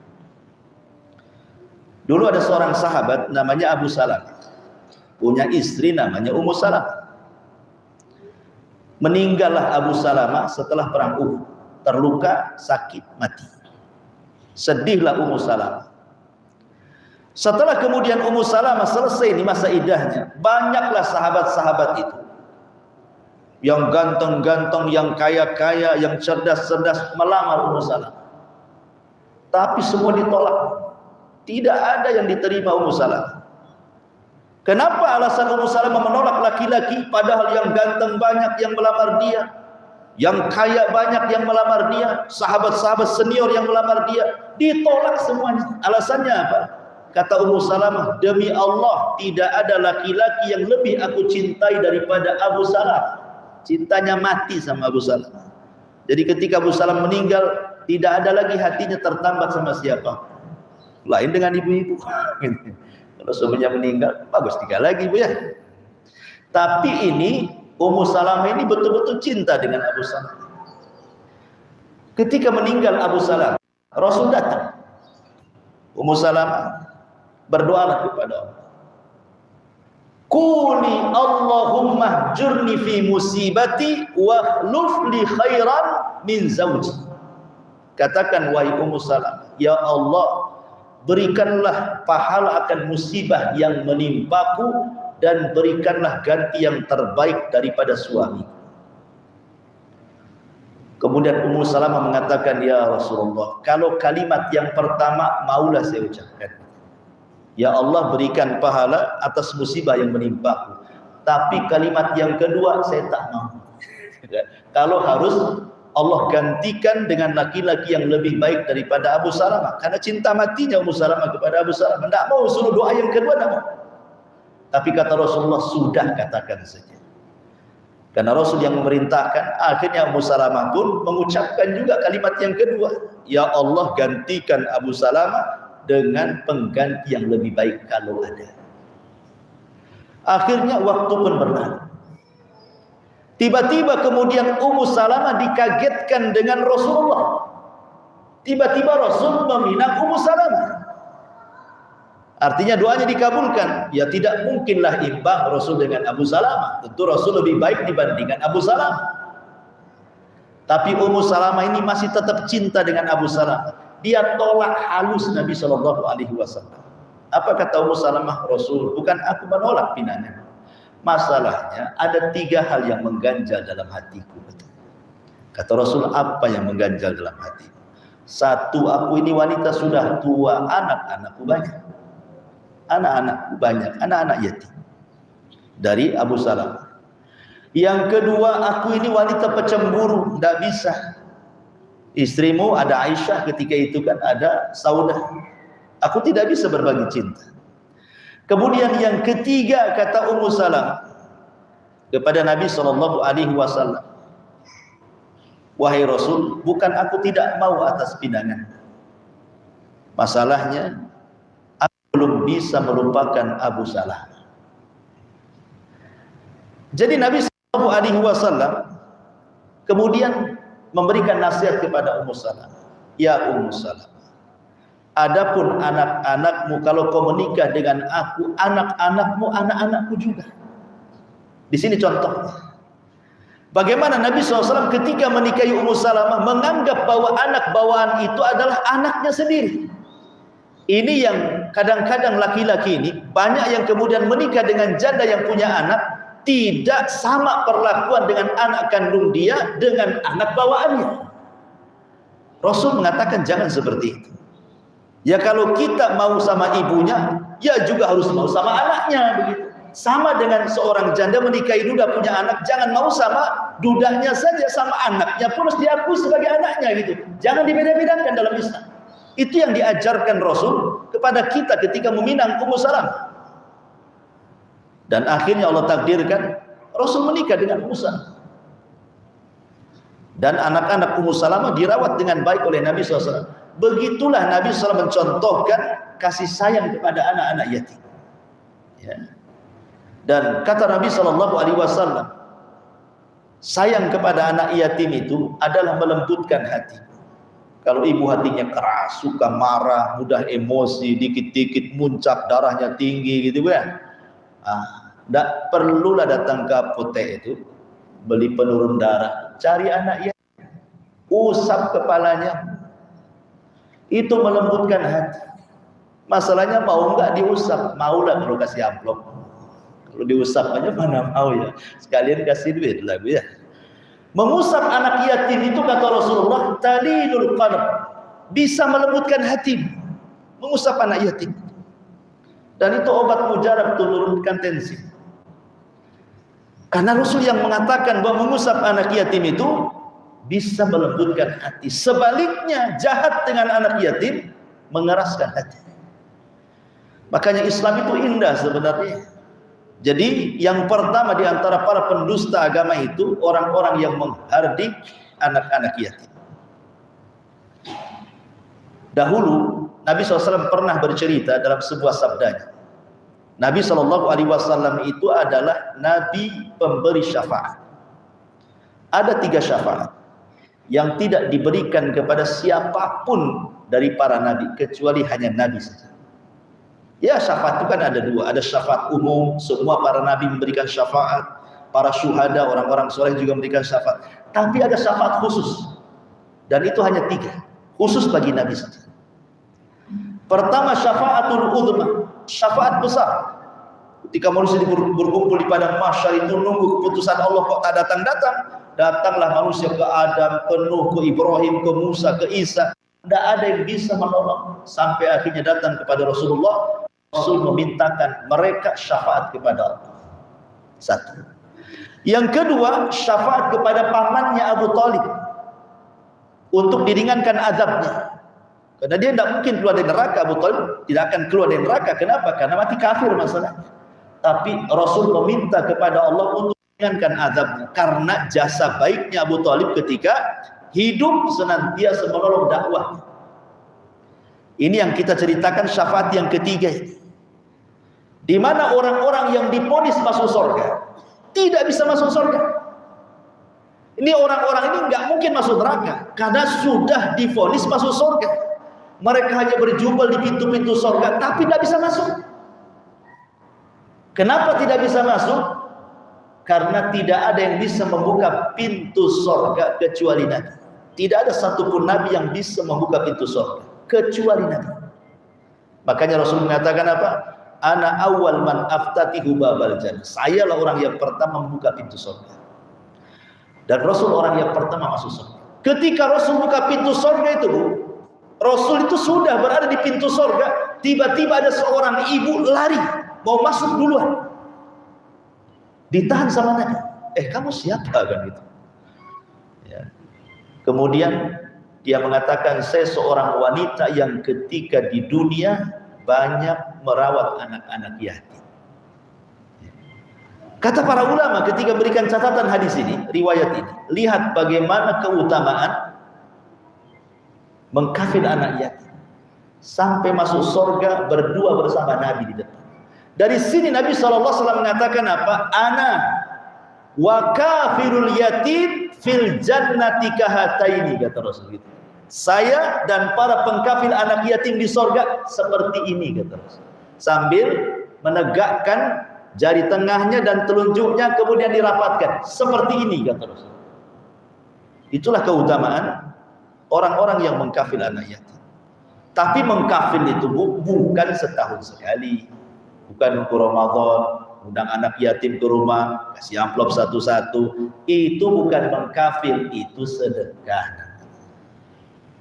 Dulu ada seorang sahabat namanya Abu Salam, punya istri namanya Ummu Salam. Meninggallah Abu Salamah setelah perang Uhud, terluka, sakit, mati. Sedihlah Ummu Salamah. Setelah kemudian Ummu Salamah selesai di masa iddahnya, banyaklah sahabat-sahabat itu yang ganteng-ganteng, yang kaya-kaya, yang cerdas-cerdas melamar Ummu Salamah. Tapi semua ditolak. Tidak ada yang diterima Ummu Salamah. Kenapa alasan Ummu Salamah menolak laki-laki padahal yang ganteng banyak yang melamar dia, yang kaya banyak yang melamar dia, sahabat-sahabat senior yang melamar dia, ditolak semuanya. Alasannya apa? Kata Ummu Salamah, demi Allah tidak ada laki-laki yang lebih aku cintai daripada Abu Salam. Cintanya mati sama Abu Salam. Jadi ketika Abu Salam meninggal, tidak ada lagi hatinya tertambat sama siapa. Lain dengan ibu-ibu. Kalau suaminya meninggal, bagus tinggal lagi Bu ya. Tapi ini Ummu Salamah ini betul-betul cinta dengan Abu Salam. Ketika meninggal Abu Salam, Rasul datang. Ummu Salamah berdoalah kepada Allah. Quli Allahumma jurni fi musibati wa khluf li khairan min zawji. Katakan wahai Ummu Salamah, ya Allah, berikanlah pahala akan musibah yang menimpaku dan berikanlah ganti yang terbaik daripada suami. Kemudian Ummu Salamah mengatakan, ya Rasulullah, kalau kalimat yang pertama maulah saya ucapkan. Ya Allah, berikan pahala atas musibah yang menimpaku. Tapi kalimat yang kedua saya tak mau. Kalau harus Allah gantikan dengan laki-laki yang lebih baik daripada Abu Salamah. Karena cinta matinya Ummu Salamah kepada Abu Salamah. Tidak mau suruh doa yang kedua, tidak mau. Tapi kata Rasulullah, sudah katakan saja. Karena Rasul yang memerintahkan, akhirnya Ummu Salamah pun mengucapkan juga kalimat yang kedua. Ya Allah, gantikan Abu Salamah dengan pengganti yang lebih baik kalau ada. Akhirnya waktu pun berlalu. Tiba-tiba kemudian Ummu Salamah dikagetkan dengan Rasulullah. Tiba-tiba Rasul meminang Ummu Salamah. Artinya doanya dikabulkan. Ya tidak mungkinlah imbang Rasul dengan Abu Salamah. Tentu Rasul lebih baik dibandingkan Abu Salamah. Tapi Ummu Salamah ini masih tetap cinta dengan Abu Salamah. Dia tolak halus Nabi SAW. Apa kata Ummu Salamah? Rasul, bukan aku menolak pinangan. Masalahnya ada 3 hal yang mengganjal dalam hatiku. Kata Rasul, apa yang mengganjal dalam hatiku? 1, aku ini wanita sudah tua, anak-anakku banyak. Anak-anakku banyak, anak-anak yatim. Dari Abu Salamah. Yang kedua, aku ini wanita pecemburu, tidak bisa. Istrimu ada Aisyah, ketika itu kan ada Saudah. Aku tidak bisa berbagi cinta. Kemudian yang ketiga, kata Ummu Salamah kepada Nabi SAW, wahai Rasul, bukan aku tidak mau atas pinangan. Masalahnya, aku belum bisa melupakan Abu Salamah. Jadi Nabi SAW kemudian memberikan nasihat kepada Ummu Salamah. Ya Ummu Salamah, adapun anak-anakmu, kalau kau menikah dengan aku, anak-anakmu anak-anakku juga. Di sini contohnya. Bagaimana Nabi SAW ketika menikahi Ummu Salamah menganggap bahwa anak bawaan itu adalah anaknya sendiri. Ini yang kadang-kadang laki-laki ini banyak yang kemudian menikah dengan janda yang punya anak, tidak sama perlakuan dengan anak kandung dia dengan anak bawaannya. Rasul mengatakan jangan seperti itu. Ya kalau kita mau sama ibunya, ya juga harus mau sama anaknya, begitu. Sama dengan seorang janda menikahi duda punya anak, jangan mau sama dudanya saja, sama anaknya pun harus diakui sebagai anaknya, gitu. Jangan dibeda-bedakan dalam Islam. Itu yang diajarkan Rasul kepada kita ketika meminang Ummu Salamah. Dan akhirnya Allah takdirkan Rasul menikah dengan Ummu Salamah. Dan anak-anak Ummu Salamah dirawat dengan baik oleh Nabi SAW. Begitulah Nabi SAW mencontohkan kasih sayang kepada anak-anak yatim. Ya. Dan kata Nabi SAW, sayang kepada anak yatim itu adalah melembutkan hati. Kalau ibu hatinya keras, suka marah, mudah emosi, dikit-dikit muncak, darahnya tinggi gitu kan. Tidak perlulah datang ke apotek itu beli penurun darah, cari anak yatim, usap kepalanya, itu melembutkan hati. Masalahnya mau enggak diusap? Maulah kalau kasih amplop. Kalau diusap aja mana mau ya, sekalian kasih duit lah ya. Mengusap anak yatim itu kata Rasulullah talinul qalb, bisa melembutkan hati. Mengusap anak yatim. Dan itu obat mujarab untuk menurunkan tensi. Karena Rasul yang mengatakan bahwa mengusap anak yatim itu bisa melembutkan hati. Sebaliknya jahat dengan anak yatim mengeraskan hati. Makanya Islam itu indah sebenarnya. Jadi yang pertama di antara para pendusta agama itu orang-orang yang menghardik anak-anak yatim. Dahulu Nabi SAW pernah bercerita dalam sebuah sabdanya. Nabi SAW itu adalah Nabi pemberi syafaat. Ada 3 syafaat yang tidak diberikan kepada siapapun dari para nabi kecuali hanya Nabi saja. Ya syafaat itu kan ada 2, ada syafaat umum, semua para nabi memberikan syafaat, para syuhada, orang-orang soleh juga memberikan syafaat. Tapi ada syafaat khusus, dan itu hanya 3, khusus bagi Nabi saja. Pertama syafaatul uzma, syafaat besar. Ketika manusia berkumpul di padang mahsyar itu nunggu keputusan Allah kok tak datang-datang, datanglah manusia ke Adam, ke Nuh, ke Ibrahim, ke Musa, ke Isa. Tidak ada yang bisa menolong sampai akhirnya datang kepada Rasulullah. Rasul memintakan mereka syafaat kepada Allah. 1. Yang kedua, syafaat kepada pamannya Abu Thalib untuk diringankan azabnya. Karena dia tidak mungkin keluar dari neraka, Abu Thalib tidak akan keluar dari neraka. Kenapa? Karena mati kafir masalahnya. Tapi Rasul meminta kepada Allah untuk meringankan azabnya karena jasa baiknya Abu Thalib ketika hidup senantiasa menolong dakwah. Ini yang kita ceritakan syafaat yang ketiga ini. Di mana orang-orang yang divonis masuk surga tidak bisa masuk surga. Ini orang-orang ini nggak mungkin masuk neraka karena sudah divonis masuk surga. Mereka hanya berjubel di pintu-pintu surga tapi tidak bisa masuk. Kenapa tidak bisa masuk? Karena tidak ada yang bisa membuka pintu surga kecuali Nabi. Tidak ada satupun Nabi yang bisa membuka pintu surga kecuali Nabi. Makanya Rasul mengatakan apa? Ana awal man aftatihu babal jannah. Sayalah orang yang pertama membuka pintu surga. Dan Rasul orang yang pertama masuk surga. Ketika Rasul buka pintu surga itu, Rasul itu sudah berada di pintu surga. Tiba-tiba ada seorang ibu lari mau masuk duluan. Ditahan sama Nabi. Kamu siapa kan gitu? Ya. Kemudian dia mengatakan, saya seorang wanita yang ketika di dunia banyak merawat anak-anak yatim. Kata para ulama ketika berikan catatan hadis ini, riwayat ini, lihat bagaimana keutamaan mengkafil anak yatim. Sampai masuk surga berdua bersama Nabi di depan. Dari sini Nabi SAW mengatakan apa? Ana wa kafirul yatim fil jannati kahataini, kata Rasul gitu. Saya dan para pengkafil anak yatim di surga seperti ini, kata Rasul. Sambil menegakkan jari tengahnya dan telunjuknya kemudian dirapatkan. Seperti ini, kata Rasul. Itulah keutamaan orang-orang yang mengkafil anak yatim. Tapi mengkafil itu bukan setahun sekali. Bukan ke Ramadan, undang anak yatim ke rumah, kasih amplop satu-satu. Itu bukan mengkafil, itu sedekah.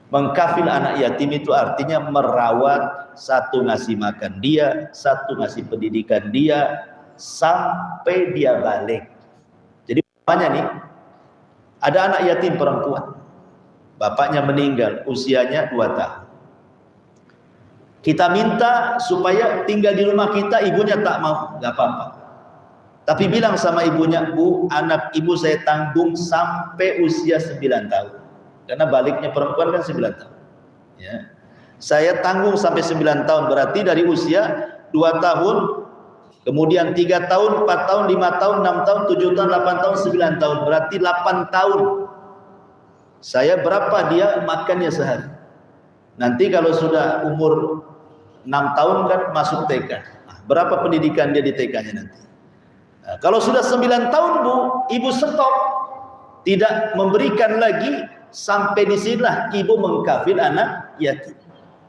Mengkafil anak yatim itu artinya merawat, satu ngasih makan dia, satu ngasih pendidikan dia, sampai dia balik. Jadi bapaknya nih, ada anak yatim perempuan. Bapaknya meninggal, usianya 2 tahun. Kita minta supaya tinggal di rumah kita, ibunya tak mau, nggak apa-apa. Tapi bilang sama ibunya, Bu, anak ibu saya tanggung sampai usia 9 tahun. Karena baliknya perempuan kan 9 tahun. Ya. Saya tanggung sampai 9 tahun, berarti dari usia 2 tahun, kemudian 3 tahun, 4 tahun, 5 tahun, 6 tahun, 7 tahun, 8 tahun, 9 tahun. Berarti 8 tahun. Saya berapa dia makannya sehari? Nanti kalau sudah umur 6 tahun kan masuk TK. Nah, berapa pendidikan dia di TK-nya nanti? Nah, kalau sudah 9 tahun Bu, ibu stop. Tidak memberikan lagi, sampai di sinilah ibu mengkafil anak yatim.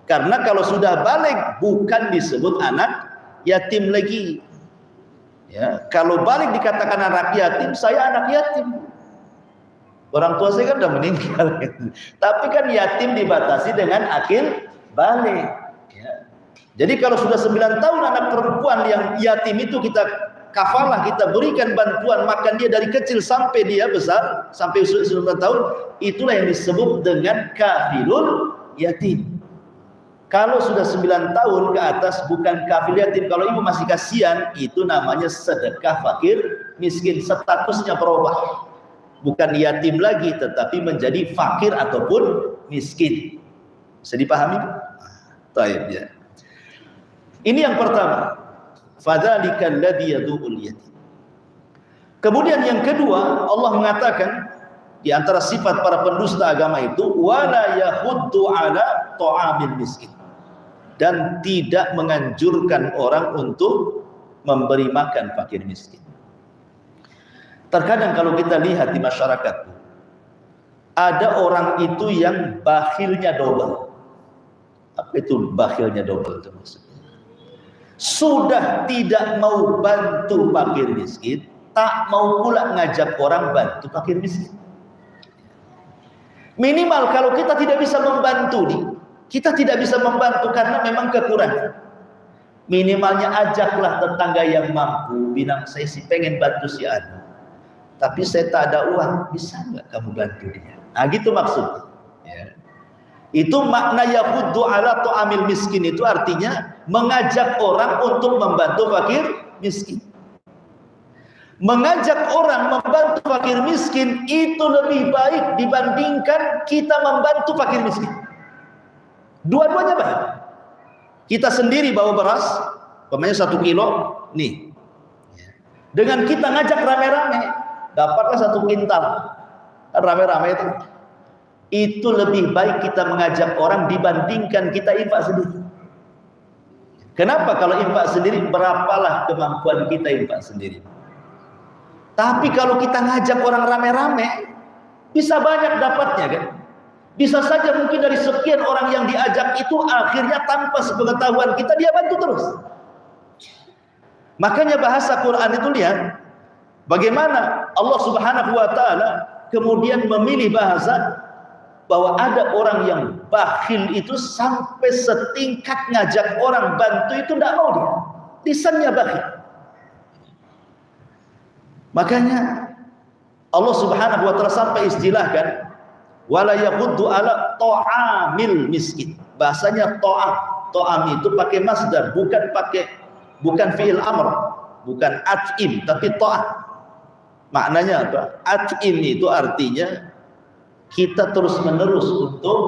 Karena kalau sudah balik bukan disebut anak yatim lagi. Ya, kalau balik dikatakan anak yatim, saya anak yatim. Orang tua saya kan sudah meninggal. Tapi kan yatim dibatasi dengan akil balik. Ya. Jadi kalau sudah 9 tahun anak perempuan yang yatim itu kita kafalah, kita berikan bantuan makan dia dari kecil sampai dia besar, sampai usia 9 tahun, itulah yang disebut dengan kafilul yatim. Kalau sudah 9 tahun ke atas bukan kafil yatim. Kalau ibu masih kasihan, itu namanya sedekah fakir miskin. Statusnya berubah. Bukan yatim lagi, tetapi menjadi fakir ataupun miskin. Bisa dipahami? Baik ya. Ini yang pertama. Fadzalikal ladzi yadu'ul yatim. Kemudian yang kedua, Allah mengatakan di antara sifat para pendusta agama itu, wala yahuddu ala ta'amil miskin. Dan tidak menganjurkan orang untuk memberi makan fakir miskin. Terkadang kalau kita lihat di masyarakat, ada orang itu yang bakhilnya double. Apa itu bakhilnya double itu maksudnya? Sudah tidak mau bantu fakir miskin, tak mau pula ngajak orang bantu fakir miskin. Minimal kalau kita tidak bisa membantu nih, kita tidak bisa membantu karena memang kekurangan. Minimalnya ajaklah tetangga yang mampu, bilang saya sih pengen bantu si Anu, tapi saya tak ada uang, bisa nggak kamu bantu dia? Nah gitu maksudnya. Ya. Itu makna yahuddu ala ta'amil miskin, itu artinya mengajak orang untuk membantu fakir miskin. Mengajak orang membantu fakir miskin itu lebih baik dibandingkan kita membantu fakir miskin. Dua-duanya baik. Kita sendiri bawa beras, umpamanya 1 kilo, nih. Dengan kita ngajak rame-rame, dapatlah 1 kintal. rame-rame itu lebih baik kita mengajak orang dibandingkan kita infak sendiri. Kenapa? Kalau infak sendiri, berapalah kemampuan kita infak sendiri. Tapi kalau kita ngajak orang rame-rame, bisa banyak dapatnya kan. Bisa saja mungkin dari sekian orang yang diajak itu akhirnya tanpa sepengetahuan kita dia bantu terus. Makanya bahasa Quran itu lihat bagaimana Allah Subhanahu wa taala kemudian memilih bahasa bahwa ada orang yang bakhil itu sampai setingkat ngajak orang bantu itu tidak mau dia. Lisannya bakhil. Makanya Allah Subhanahu wa taala sampai istilahkan wala yaghuddu ala ta'amil miskin. Bahasanya ta'am itu pakai masdar, bukan fi'il amr, bukan at'im tapi ta'am. Maknanya apa? At'im itu artinya kita terus-menerus untuk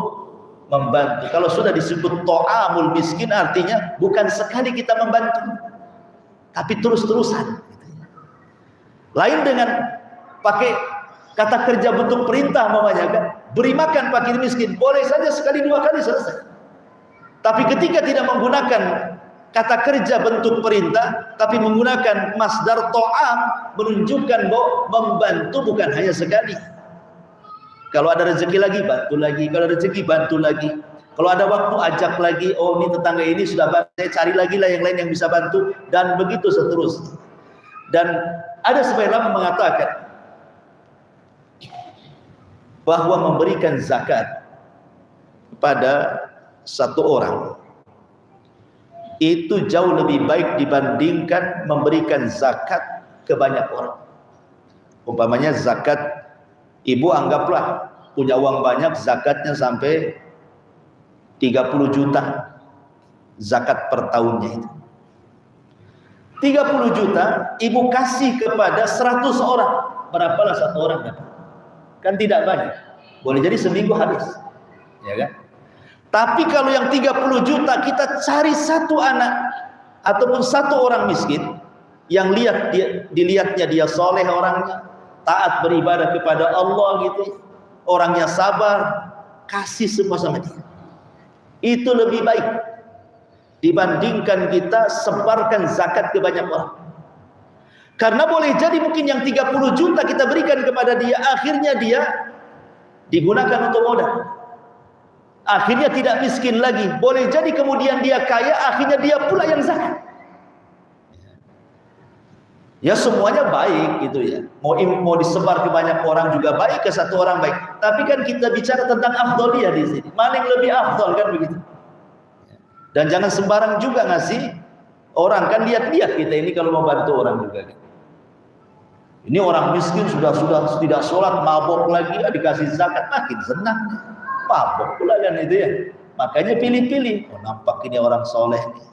membantu. Kalau sudah disebut ta'amul miskin artinya bukan sekali kita membantu, tapi terus-terusan. Lain dengan pakai kata kerja bentuk perintah mamanya kan, beri makan fakir miskin, boleh saja sekali dua kali selesai. Tapi ketika tidak menggunakan kata kerja bentuk perintah, tapi menggunakan masdar ta'am, menunjukkan bahwa membantu bukan hanya sekali. Kalau ada rezeki lagi, bantu lagi. Kalau ada rezeki, bantu lagi. Kalau ada waktu, ajak lagi. Oh, ini tetangga ini sudah bantu, saya cari lagi lah yang lain yang bisa bantu. Dan begitu seterusnya. Dan ada sebagian ulama mengatakan bahwa memberikan zakat kepada satu orang itu jauh lebih baik dibandingkan memberikan zakat ke banyak orang. Umpamanya zakat, ibu anggaplah punya uang banyak, zakatnya sampai 30 juta zakat per tahunnya itu. 30 juta ibu kasih kepada 100 orang, berapalah satu orang kan? Kan tidak banyak, boleh jadi seminggu habis, ya kan? Tapi kalau yang 30 juta kita cari satu anak ataupun satu orang miskin yang dilihatnya dia soleh orangnya, taat beribadah kepada Allah gitu, orangnya sabar, kasih semua sama dia. Itu lebih baik dibandingkan kita sebarkan zakat ke banyak orang. Karena boleh jadi mungkin yang 30 juta kita berikan kepada dia, akhirnya dia digunakan untuk modal. Akhirnya tidak miskin lagi. Boleh jadi kemudian dia kaya, akhirnya dia pula yang zakat. Ya semuanya baik gitu ya. Mau disebar ke banyak orang juga baik, ke satu orang baik. Tapi kan kita bicara tentang afdoliyah di sini. Mana yang lebih afdol kan begitu. Dan jangan sembarang juga ngasih orang, kan lihat-lihat kita ini kalau mau bantu orang juga kan. Ini orang miskin sudah tidak sholat, mabok lagi, dikasih zakat makin senang. Mabok pula kan itu ya. Makanya pilih-pilih. Oh, nampak ini orang soleh nih,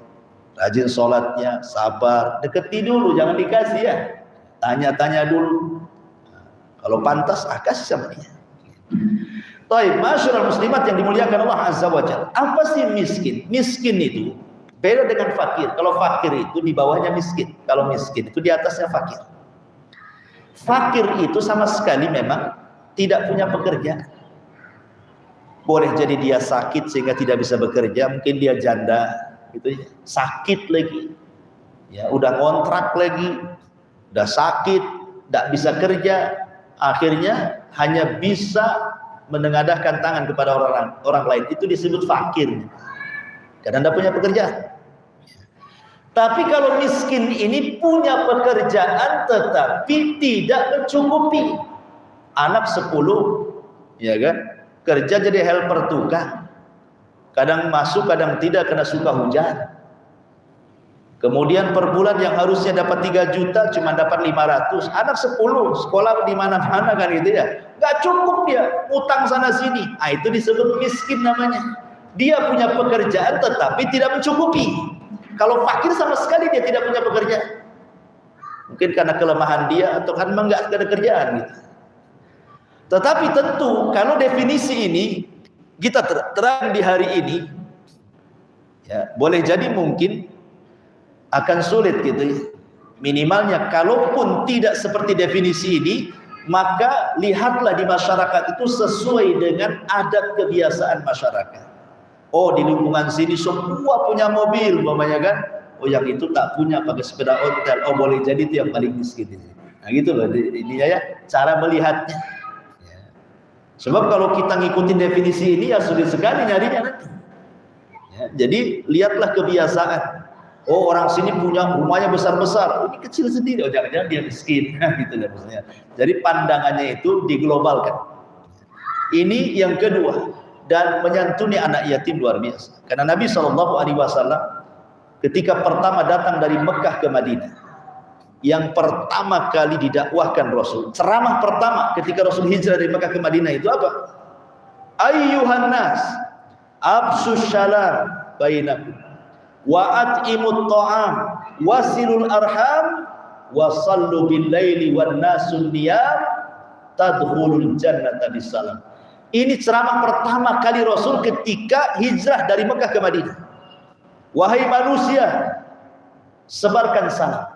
rajin sholatnya, sabar, deketi dulu, jangan dikasih ya. Tanya-tanya dulu. Kalau pantas, kasih sama dia. Baik, masyarakat muslimat yang dimuliakan Allah Azza wa Jalla. Apa sih miskin? Miskin itu beda dengan fakir. Kalau fakir itu di bawahnya miskin. Kalau miskin itu di atasnya fakir. Fakir itu sama sekali memang tidak punya pekerjaan. Boleh jadi dia sakit sehingga tidak bisa bekerja, mungkin dia janda gitu ya. Sakit lagi. Ya, udah kontrak lagi, udah sakit, tidak bisa kerja, akhirnya hanya bisa menengadahkan tangan kepada orang lain. Itu disebut fakir. Karena tidak punya pekerjaan. Tapi kalau miskin ini punya pekerjaan tetapi tidak mencukupi. Anak 10, ya kan? Kerja jadi helper tukang. Kadang masuk, kadang tidak karena suka hujan. Kemudian per bulan yang harusnya dapat 3 juta cuma dapat 500. Anak 10 sekolah di mana-mana kan gitu ya. Gak cukup dia, utang sana sini. Itu disebut miskin namanya. Dia punya pekerjaan tetapi tidak mencukupi. Kalau fakir sama sekali dia tidak punya pekerjaan. Mungkin karena kelemahan dia atau kan memang gak ada kerjaan gitu. Tetapi tentu kalau definisi ini kita terang di hari ini, ya boleh jadi mungkin akan sulit gitu ya. Minimalnya kalaupun tidak seperti definisi ini, maka lihatlah di masyarakat itu sesuai dengan adat kebiasaan masyarakat. Oh, di lingkungan sini semua punya mobil, umpamanya kan. Oh, yang itu tak punya, pakai sepeda ontel. Oh, boleh jadi itu yang paling miskin. Nah, gitu loh ini ya cara melihatnya. Ya. Sebab kalau kita ngikutin definisi ini ya sulit sekali nyarinya nanti. Ya, jadi lihatlah kebiasaan. Oh, orang sini punya rumahnya besar-besar, ini kecil sendiri. Oh, jangan-jangan dia miskin, gitu lah maksudnya. Jadi pandangannya itu diglobalkan. Ini yang kedua, dan menyantuni anak yatim luar biasa. Karena Nabi SAW ketika pertama datang dari Mekah ke Madinah, yang pertama kali didakwahkan Rasul, ceramah pertama ketika Rasul hijrah dari Mekah ke Madinah itu apa? Ayyuhan nas, absus salam bainakum, wa at'imut ta'am, wasilul arham, wa sallu bil laili wan nasun niyam, tadkhulul jannata bisalam. Ini ceramah pertama kali Rasul ketika hijrah dari Mekah ke Madinah. Wahai manusia, sebarkan salam.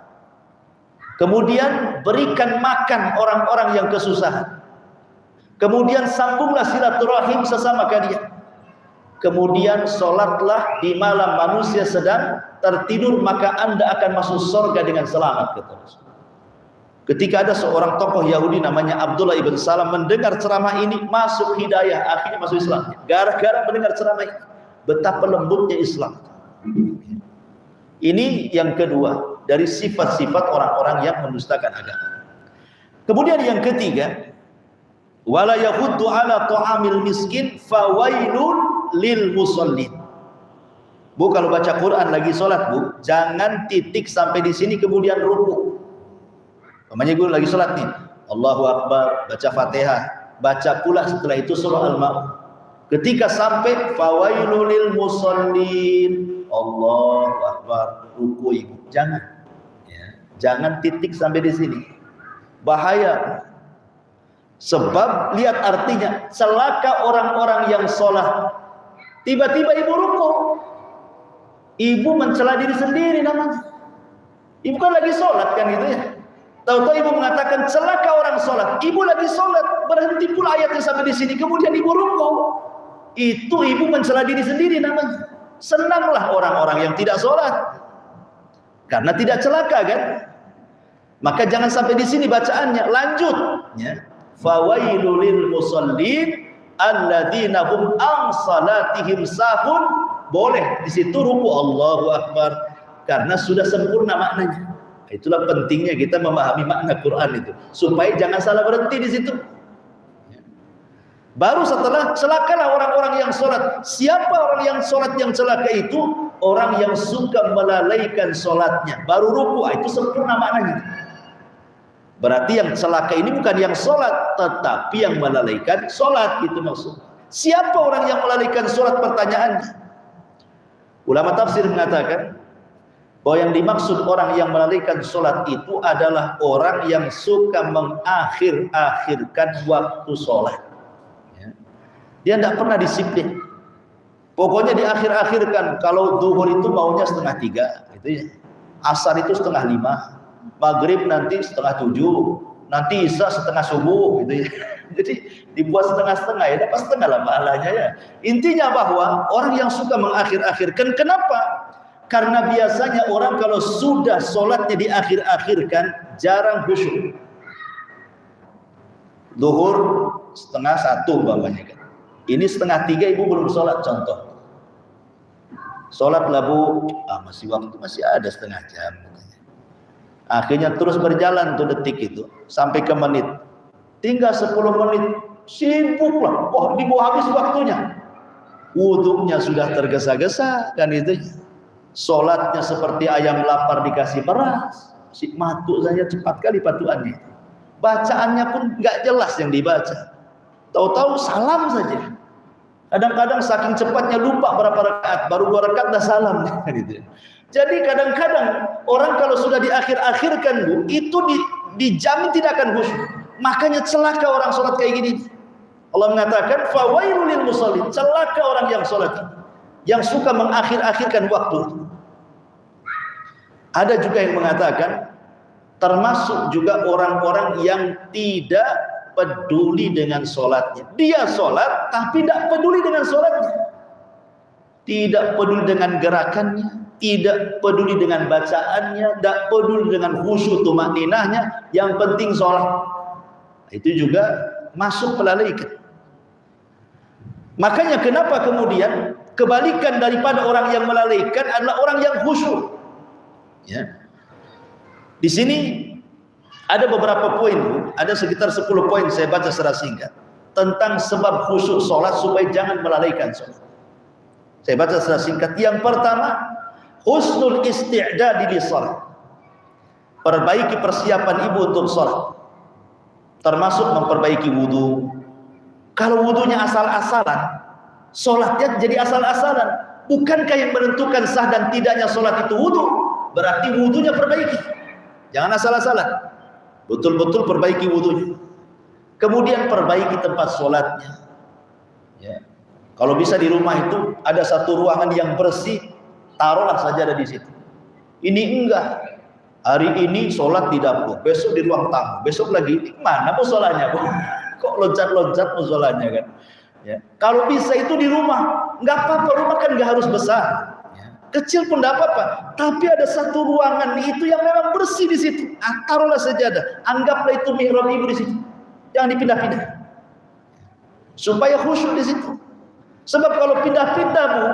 Kemudian berikan makan orang-orang yang kesusahan. Kemudian sambunglah silaturahim sesama kalian. Kemudian sholatlah di malam manusia sedang tertidur, maka Anda akan masuk surga dengan selamat, kata Rasul. Ketika ada seorang tokoh Yahudi namanya Abdullah ibn Salam mendengar ceramah ini, masuk hidayah, akhirnya masuk Islam. Gara-gara mendengar ceramah ini, betapa lembutnya Islam. Ini yang kedua dari sifat-sifat orang-orang yang mendustakan agama. Kemudian yang ketiga, wala yahuddu ala ta'amil miskin fawailun lil musallin. Bu, kalau baca Quran lagi sholat, Bu, jangan titik sampai di sini kemudian ruku. Namanya gue lagi sholat nih, Allahu Akbar, baca Fatihah, baca pula setelah itu surah Al-Ma'un. Ketika sampai fawailul lil musallin, Allahu Akbar, ruku ibu, jangan, ya, jangan titik sampai di sini, bahaya. Sebab lihat artinya, celaka orang-orang yang sholat, tiba-tiba ibu ruku, ibu mencela diri sendiri namanya. Ibu kan lagi sholat kan gitu ya. Tahu-tahu ibu mengatakan celaka orang sholat. Ibu lagi sholat, berhenti pula ayatnya sampai di sini, kemudian ibu ruku. Itu ibu mencela diri sendiri namanya. Senanglah orang-orang yang tidak sholat, karena tidak celaka kan. Maka jangan sampai di sini bacaannya. Lanjut. Ya. Fawailul lil musallin alladzina hum an salatihim sahun. Boleh di situ ruku Allahu Akbar karena sudah sempurna maknanya. Itulah pentingnya kita memahami makna Quran itu, supaya jangan salah berhenti di situ. Baru setelah celakalah orang-orang yang sholat. Siapa orang yang sholat yang celaka itu? Orang yang suka melalaikan sholatnya. Baru ruku, itu sempurna maknanya. Berarti yang celaka ini bukan yang sholat, tetapi yang melalaikan sholat, itu maksud. Siapa orang yang melalaikan sholat? Pertanyaannya. Ulama tafsir mengatakan bahwa yang dimaksud orang yang melalaikan sholat itu adalah orang yang suka mengakhir-akhirkan waktu sholat. Ya. Dia tidak pernah disiplin. Pokoknya diakhir-akhirkan. Kalau zuhur itu maunya 2:30, gitu ya. Asar itu 5:30, maghrib nanti 6:30, nanti isya 6:30, gitu ya. Jadi dibuat setengah-setengah, ya dapat setengah lah pahalanya ya. Intinya bahwa orang yang suka mengakhir-akhirkan, kenapa? Karena biasanya orang kalau sudah sholatnya diakhir-akhirkan jarang khusyuk. Zuhur 2:30 umpamanya kan. Ini 2:30 ibu belum sholat contoh. Sholat lah Bu, masih waktu, masih ada setengah jam. Akhirnya terus berjalan tuh detik itu sampai ke menit. Tinggal 10 menit, sibuk lah. Wah, dibawa habis waktunya. Wudhunya sudah tergesa-gesa kan itu. Sholatnya seperti ayam lapar dikasih beras, si matu saja cepat kali patuannya. Bacaannya pun nggak jelas yang dibaca. Tahu-tahu salam saja. Kadang-kadang saking cepatnya lupa berapa rakaat, baru 2 rakaat dah salam. Gitu. Jadi kadang-kadang orang kalau sudah diakhir-akhirkan Bu, itu dijamin tidak akan khusyuk. Makanya celaka orang sholat kayak gini. Allah mengatakan fawailul lil musallin, celaka orang yang sholat yang suka mengakhir-akhirkan waktu. Ada juga yang mengatakan Termasuk juga orang-orang yang tidak peduli dengan sholatnya. Dia sholat tapi tidak peduli dengan sholatnya. Tidak peduli dengan gerakannya, tidak peduli dengan bacaannya, tidak peduli dengan khusyuk tumakninahnya. Yang penting sholat. Itu juga masuk melalaikan. Makanya kenapa kemudian kebalikan daripada orang yang melalaikan adalah orang yang khusyuk. Ya. Di sini ada beberapa poin, ada sekitar 10 poin saya baca secara singkat tentang sebab khusyuk sholat supaya jangan melalaikan sholat. Saya baca secara singkat. Yang pertama, husnul isti'dad li sholat. Perbaiki persiapan ibu untuk sholat. Termasuk memperbaiki wudu. Kalau wudunya asal-asalan, sholatnya jadi asal-asalan. Bukankah yang menentukan sah dan tidaknya sholat itu wudu? Berarti wudunya perbaiki. Jangan asal-asalan. Betul-betul perbaiki wudunya. Kemudian perbaiki tempat sholatnya. Ya. Kalau bisa di rumah itu ada satu ruangan yang bersih, taruhlah saja ada di situ. Ini enggak. Hari ini sholat di dapur, besok di ruang tamu, besok lagi mana musolanya? Kok loncat-loncat musolanya kan? Ya. Kalau bisa itu di rumah, nggak apa-apa, rumah kan nggak harus besar, ya. Kecil pun nggak apa-apa. Tapi ada satu ruangan itu yang memang bersih di situ. Taruhlah sajadah, anggaplah itu mihrab ibu di situ, jangan dipindah-pindah, supaya khusyuk di situ. Sebab kalau pindah-pindah bu,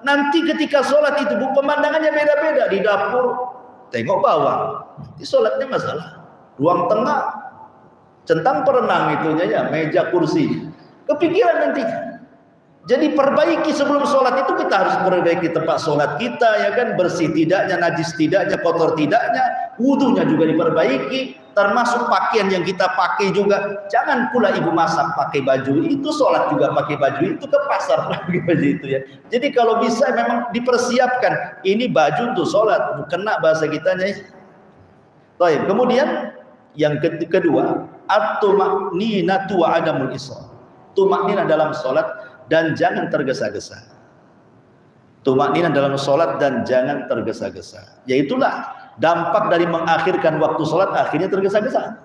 nanti ketika sholat itu bu, pemandangannya beda-beda. Di dapur tengok bawah, di sholatnya masalah. Ruang tengah, centang perenang itunya ya, meja kursi. Kepikiran nantinya. Jadi perbaiki sebelum sholat itu kita harus perbaiki tempat sholat kita, ya kan, bersih tidaknya, najis tidaknya, kotor tidaknya, wudunya juga diperbaiki, termasuk pakaian yang kita pakai juga. Jangan pula ibu masak pakai baju itu, sholat juga pakai baju itu, ke pasar pakai baju itu ya. Jadi kalau bisa memang dipersiapkan, ini baju untuk sholat, kena bahasa kitanya. Baik, kemudian yang kedua, at-tumakninatu wa adamul isra. Tumakninah dalam sholat dan jangan tergesa-gesa. Tumakninah dalam sholat dan jangan tergesa-gesa. Yaitulah dampak dari mengakhirkan waktu sholat, akhirnya tergesa-gesa.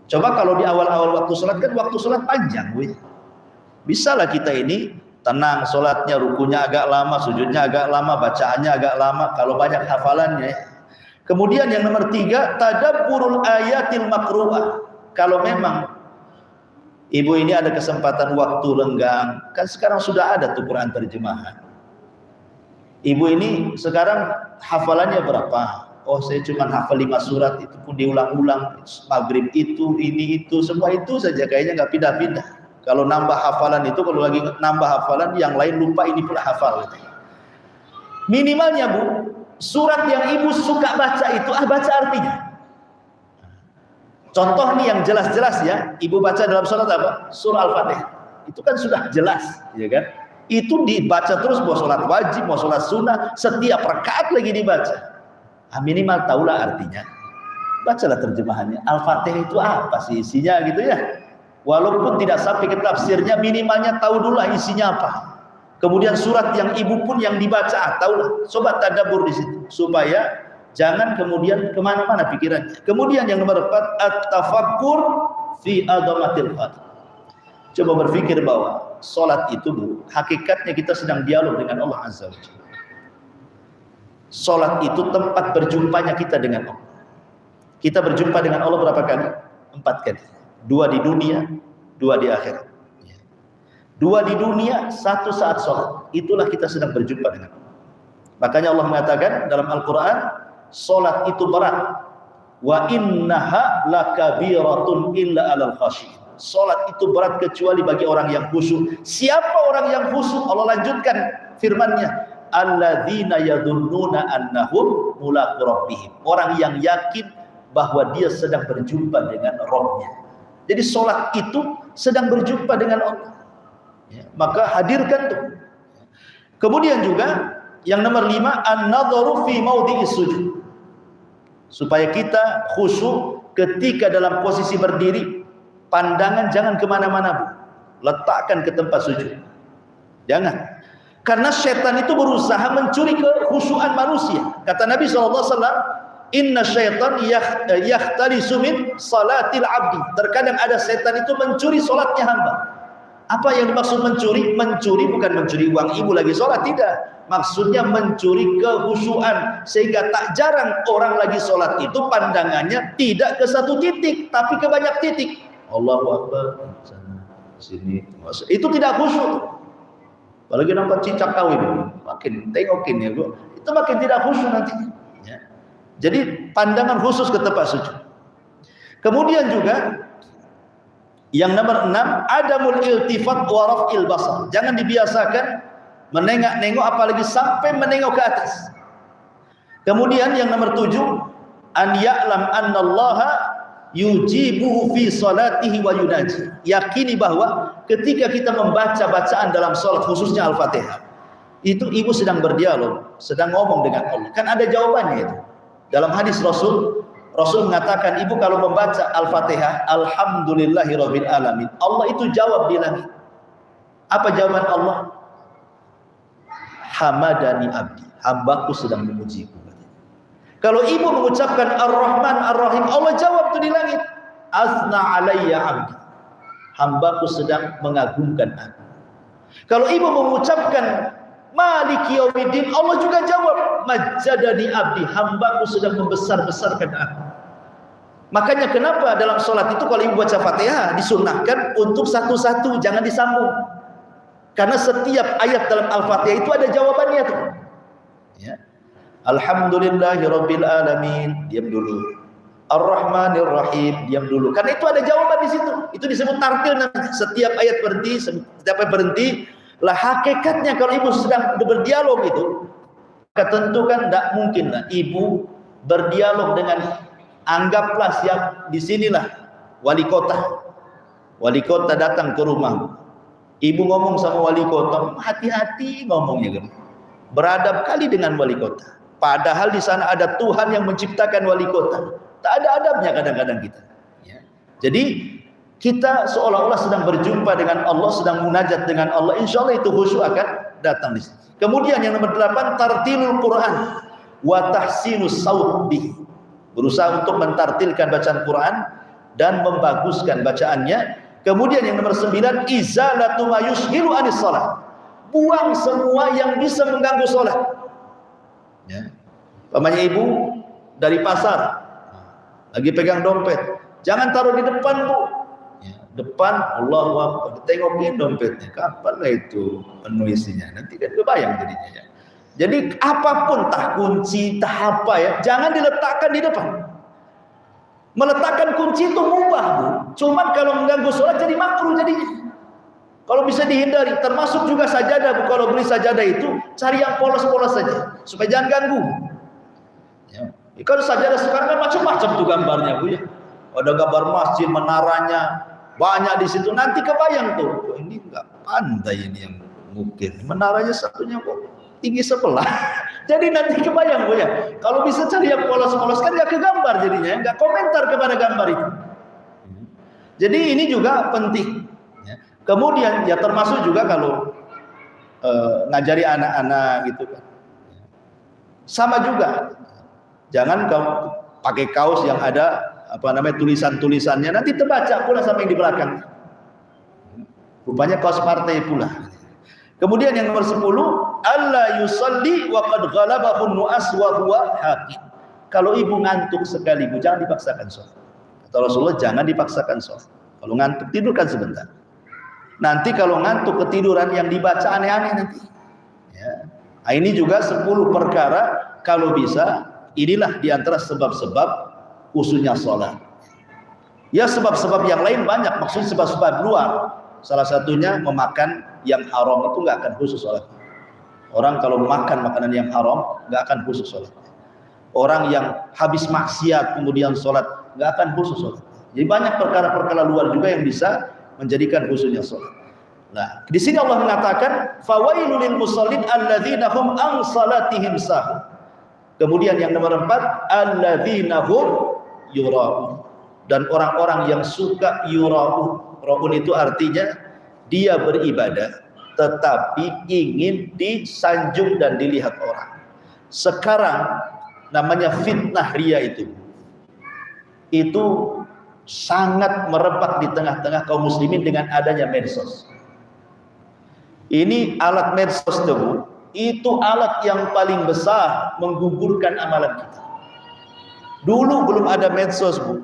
Coba kalau di awal-awal waktu sholat kan waktu sholat panjang, bisalah kita ini tenang sholatnya, rukunya agak lama, sujudnya agak lama, bacaannya agak lama, kalau banyak hafalannya. Kemudian yang nomor 3, tadabburul ayatil makru'ah. Kalau memang ibu ini ada kesempatan waktu renggang, kan sekarang sudah ada tuh Quran terjemahan. Ibu ini sekarang hafalannya berapa? Oh, saya cuma hafal 5 surat, itu pun diulang-ulang. Maghrib itu, ini itu, semua itu saja, kayaknya nggak pindah-pindah. Kalau nambah hafalan itu, kalau lagi nambah hafalan, yang lain lupa, ini pula hafal. Minimalnya bu, surat yang ibu suka baca itu, baca artinya. Contoh nih yang jelas-jelas ya, ibu baca dalam sholat apa? Surah Al-Fatihah. Itu kan sudah jelas, ya kan? Itu dibaca terus, mau sholat wajib, mau sholat sunnah, setiap rakaat lagi dibaca. Minimal tahulah artinya. Bacalah terjemahannya. Al-Fatihah itu apa sih isinya gitu ya? Walaupun tidak sampai ke tafsirnya, minimalnya tahu dulu isinya apa. Kemudian surat yang ibu pun yang dibaca, tahulah. Coba tadabbur di situ supaya jangan kemudian kemana-mana pikirannya. Kemudian yang nomor 4, at-tafakkur fi adamatil khalq. Coba berpikir bahwa sholat itu bu, hakikatnya kita sedang dialog dengan Allah Azza wa Jalla. Sholat itu tempat berjumpanya kita dengan Allah. Kita berjumpa dengan Allah berapa kali? 4 kali. 2 di dunia, 2 di akhirat. 2 di dunia, 1 saat sholat. Itulah kita sedang berjumpa dengan Allah. Makanya Allah mengatakan dalam Al-Quran, sholat itu berat. Wa innaha lakabiratun illa alal khashiyin. Sholat itu berat kecuali bagi orang yang khusyuk. Siapa orang yang khusyuk? Allah lanjutkan firman-Nya, alladzina yadhunnuna annahum mulaqu rabbihim. Orang yang yakin bahwa dia sedang berjumpa dengan Rabb-Nya. Jadi sholat itu sedang berjumpa dengan Allah. Ya, maka hadirkan tuh. Kemudian juga yang nomor 5, an-nadharu fi maudhi'is sujud. Supaya kita khusyuk ketika dalam posisi berdiri, pandangan jangan kemana-mana bu, letakkan ke tempat sujud. Jangan, karena setan itu berusaha mencuri kekhusyuan manusia. Kata Nabi SAW, Inna syaitan yakhtalisu min salatil abdi. Terkadang ada setan itu mencuri salatnya hamba. Apa yang dimaksud mencuri? Mencuri bukan mencuri uang ibu lagi salat, tidak. Maksudnya mencuri kehusuan, sehingga tak jarang orang lagi salat itu pandangannya tidak ke satu titik, tapi ke banyak titik. Allahu Akbar, sana sini. Itu tidak khusyuk. Apalagi nonton cicak kawin, makin tengokin ya Bu. Itu makin tidak khusyuk nantinya. Ya. Jadi pandangan khusus ke tempat sujud. Kemudian juga yang nomor 6, adamul iltifat wa raf'il basar. Jangan dibiasakan menengok-nengok apalagi sampai menengok ke atas. Kemudian yang nomor 7, an ya'lam annallaha yujibuhu fi salatihi wa yunaji. Yakini bahwa ketika kita membaca bacaan dalam salat khususnya Al-Fatihah, itu ibu sedang berdialog, sedang ngomong dengan Allah. Kan ada jawabannya itu. Dalam hadis Rasul mengatakan, ibu kalau membaca Al-Fatihah, alhamdulillahirabbil alamin, Allah itu jawab di langit. Apa jawaban Allah? Hamadani abdi, hambaku sedang memujiku. Kalau ibu mengucapkan Ar-Rahman Ar-Rahim, Allah jawab itu di langit. Asna alayya abdi, hambaku sedang mengagungkan aku. Kalau ibu mengucapkan Maliki yaumiddin, Allah juga jawab majjadani abdi, hambaku sedang membesar-besarkan aku. Makanya kenapa dalam sholat itu kalau ibu baca Fatihah disunnahkan untuk satu-satu, jangan disambung. Karena setiap ayat dalam Al-Fatihah itu ada jawabannya tuh. Ya. Alhamdulillahirabbil alamin, diam dulu. Ar-Rahmanir Rahim, diam dulu. Karena itu ada jawaban di situ. Itu disebut tartil nanti. Setiap ayat berhenti, lah hakikatnya kalau ibu sedang berdialog itu, ketentukan tidak mungkin lah ibu berdialog dengan, anggaplah siap di sinilah wali kota. Wali kota datang ke rumah. Ibu ngomong sama wali kota, hati-hati ngomongnya kan. Beradab kali dengan wali kota. Padahal di sana ada Tuhan yang menciptakan wali kota. Tak ada adabnya kadang-kadang kita. Ya. Jadi kita seolah-olah sedang berjumpa dengan Allah, sedang munajat dengan Allah. Insya Allah itu khusyuk akan datang di sini. Kemudian yang nomor 8, tartilul Quran wa tahsinus saut bih. Berusaha untuk mentartilkan bacaan Quran dan membaguskan bacaannya. Kemudian yang nomor 9, izalatu ma yushghilu anis shalah. Buang semua yang bisa mengganggu salat. Ya. Pamannya ibu dari pasar lagi pegang dompet, jangan taruh di depan, Bu. Ya, depan, Allahu Akbar, tengokin dompetnya, kapan lah itu penuh isinya, nanti kan kebayang jadinya ya. Jadi apapun, tah kunci, tah apa ya, jangan diletakkan di depan. Meletakkan kunci itu mubah, Bu. Cuman kalau mengganggu sholat jadi makruh jadinya. Kalau bisa dihindari, termasuk juga sajadah, Bu. Kalau beli sajadah itu cari yang polos-polos saja, supaya jangan ganggu. Ya. Kalau sajadah sekarang kan macam-macam tuh gambarnya, Bu ya. Ada gambar masjid, menaranya banyak di situ. Nanti kebayang tuh, oh, ini enggak pandai ini yang ngukir. Menaranya satunya kok tinggi sebelah. Jadi nanti kebayang, Bu ya. Kalau bisa cari yang polos-polos kan enggak kegambar jadinya, enggak komentar kepada gambar itu. Jadi ini juga penting. Ya. Kemudian ya termasuk juga kalau ngajari anak-anak gitu kan. Sama juga. Jangan kamu pakai kaos yang ada tulisan-tulisannya, nanti terbaca pula sama yang di belakang. Rupanya kaos partai pula. Kemudian yang nomor 10, alla yusalli wa qad ghalabahu nu'as wa huwa hakim. Kalau ibu ngantuk sekali, ibu jangan dipaksakan sholat. Kata Rasulullah, jangan dipaksakan sholat. Kalau ngantuk, tidurkan sebentar. Nanti kalau ngantuk ketiduran, yang dibaca aneh-aneh nanti. Ya. Nah, ini juga 10 perkara kalau bisa. Inilah diantara sebab-sebab usulnya sholat. Ya sebab-sebab yang lain banyak, maksudnya sebab-sebab luar. Salah satunya memakan yang haram itu nggak akan khusus sholat. Orang kalau makan makanan yang haram nggak akan khusus sholat. Orang yang habis maksiat kemudian sholat nggak akan khusus sholat. Jadi banyak perkara-perkara luar juga yang bisa menjadikan khususnya sholat. Nah, di sini Allah mengatakan fawailul lil musallin alladzina hum an salatihim sahun. Kemudian yang nomor 4, alladzina hum yura'un. Dan orang-orang yang suka yura'un. Ra'un itu artinya dia beribadah tetapi ingin disanjung dan dilihat orang. Sekarang namanya fitnah ria itu sangat merebak di tengah-tengah kaum muslimin dengan adanya medsos. Ini alat medsos tuh, itu alat yang paling besar menggugurkan amalan kita. Dulu belum ada medsos, Bu.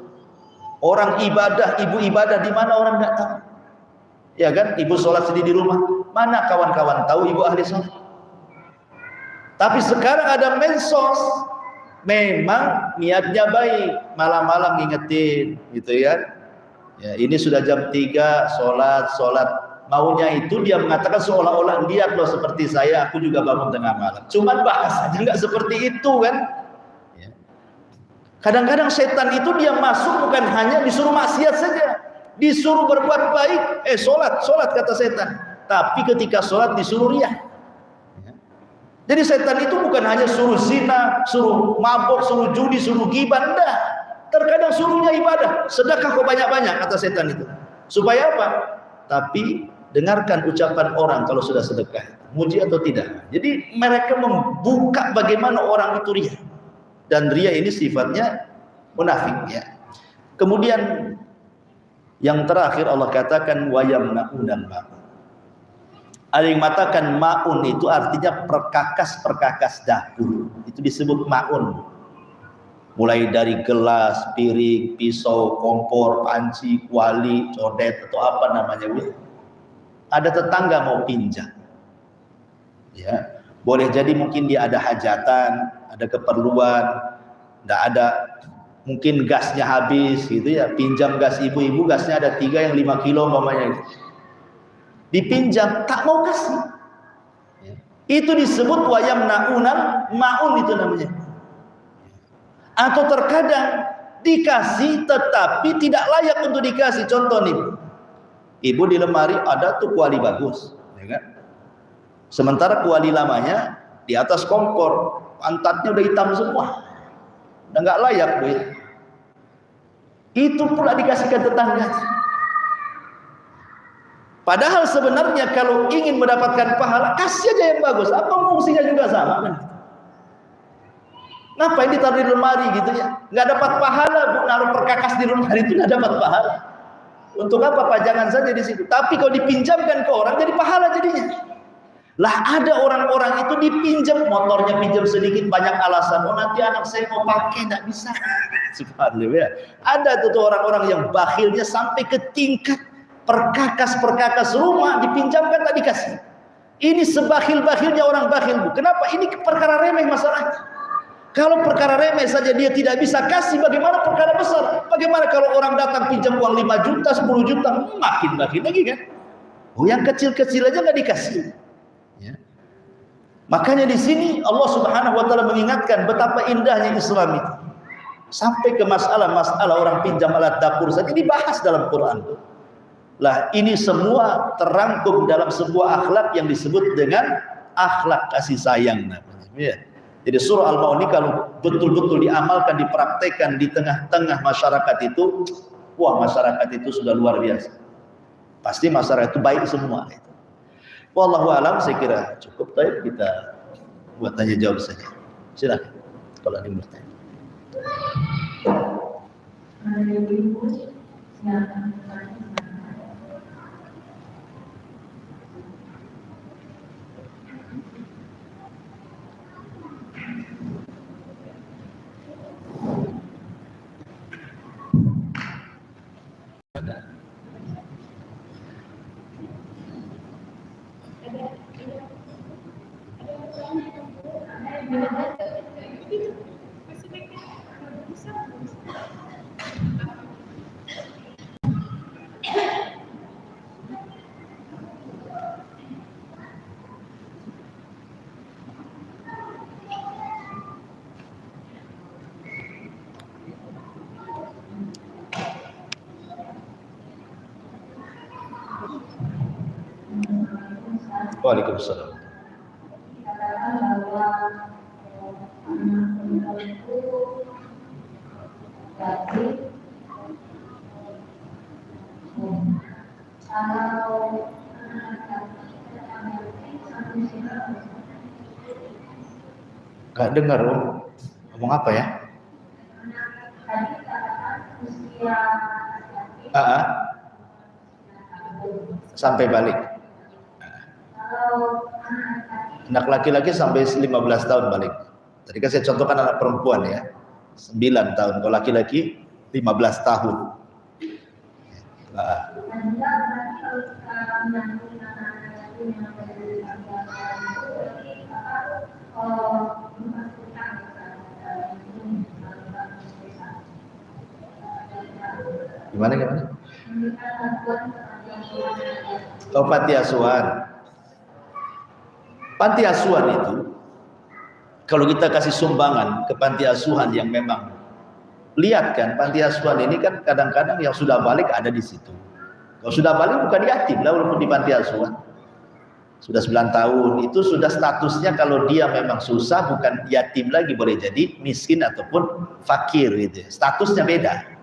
Orang ibadah, ibu ibadah di mana orang enggak tahu. Ya kan? Ibu sholat sendiri di rumah. Mana kawan-kawan tahu ibu ahli sholat? Tapi sekarang ada medsos. Memang niatnya baik, malam-malam ngingetin gitu ya. Ya, ini sudah jam 3 sholat. Maunya itu dia mengatakan seolah-olah lihat loh seperti saya, aku juga bangun tengah malam. Cuman bahasanya enggak seperti itu kan. Ya. Kadang-kadang setan itu dia masuk bukan hanya disuruh maksiat saja, disuruh berbuat baik, sholat kata setan. Tapi ketika sholat disuruh riya. Jadi setan itu bukan hanya suruh zina, suruh mabuk, suruh judi, suruh ghibah, enggak. Terkadang suruhnya ibadah, sedekah kok banyak-banyak kata setan itu. Supaya apa? Tapi dengarkan ucapan orang kalau sudah sedekah, muji atau tidak. Jadi mereka membuka bagaimana orang itu riya. Dan riya ini sifatnya munafik ya. Kemudian yang terakhir Allah katakan wa yamna'unal ma'un. Ada yang mengatakan ma'un itu artinya perkakas dapur. Itu disebut ma'un. Mulai dari gelas, piring, pisau, kompor, panci, kuali, codet atau apa namanya. Ada tetangga mau pinjam. Ya, boleh jadi mungkin dia ada hajatan, ada keperluan, enggak ada, mungkin gasnya habis gitu ya. Pinjam gas ibu-ibu, gasnya ada 3 yang 5 kilo umpamanya. Dipinjam tak mau kasih, itu disebut wayam na'unal ma'un itu namanya. Atau terkadang dikasih tetapi tidak layak untuk dikasih. Contoh nih, ibu di lemari ada tuh kuali bagus ya kan? Sementara kuali lamanya di atas kompor, pantatnya udah hitam semua, udah nggak layak Bu. Itu pula dikasihkan tetangga. Padahal sebenarnya kalau ingin mendapatkan pahala, kasih aja yang bagus. Apa fungsinya juga sama kan? Ngapain ditaruh di lemari gitu ya? Nggak dapat pahala, Bu. Naruh perkakas di lemari itu nggak dapat pahala. Untuk apa? Pajangan saja di situ. Tapi kalau dipinjamkan ke orang, jadi pahala jadinya. Lah ada orang-orang itu dipinjam, motornya pinjam sedikit, banyak alasan. Oh nanti anak saya mau pakai, nggak bisa. Subhanallah ya. Ada tuh orang-orang yang bakhilnya sampai ke tingkat perkakas rumah dipinjamkan tak dikasih. Ini sebakhil-bakhilnya orang bakhil, Bu. Kenapa? Ini perkara remeh masalahnya. Kalau perkara remeh saja dia tidak bisa kasih, bagaimana perkara besar? Bagaimana kalau orang datang pinjam uang 5 juta, 10 juta, makin bakhil lagi kan? Oh yang kecil-kecil aja nggak dikasih. Ya. Makanya di sini Allah Subhanahu wa taala mengingatkan betapa indahnya Islam itu. Sampai ke masalah-masalah orang pinjam alat dapur saja dibahas dalam Quran. Lah ini semua terangkum dalam sebuah akhlak yang disebut dengan akhlak kasih sayang namanya. Ya. Jadi surah Al-Maun ini kalau betul-betul diamalkan, dipraktekkan di tengah-tengah masyarakat itu, wah masyarakat itu sudah luar biasa. Pasti masyarakat itu baik semua. Wallahu a'lam, saya kira cukup. Baik, kita buat tanya jawab saja. Silakan kalau ada yang bertanya. Waalaikumsalam. Gak dengar, Om. Ngomong apa ya? Sampai balik. Anak laki-laki sampai 15 tahun balik. Tadi kan saya contohkan anak perempuan ya, 9 tahun. Kalau laki-laki 15 tahun. Gimana? Oh, panti asuhan. Panti asuhan itu, kalau kita kasih sumbangan ke panti asuhan yang memang, lihat kan, panti asuhan ini kan kadang-kadang yang sudah balik ada di situ. Kalau sudah balik bukan yatim lah, walaupun di panti asuhan. Sudah 9 tahun, itu sudah statusnya kalau dia memang susah, bukan yatim lagi, boleh jadi miskin ataupun fakir gitu. Statusnya beda.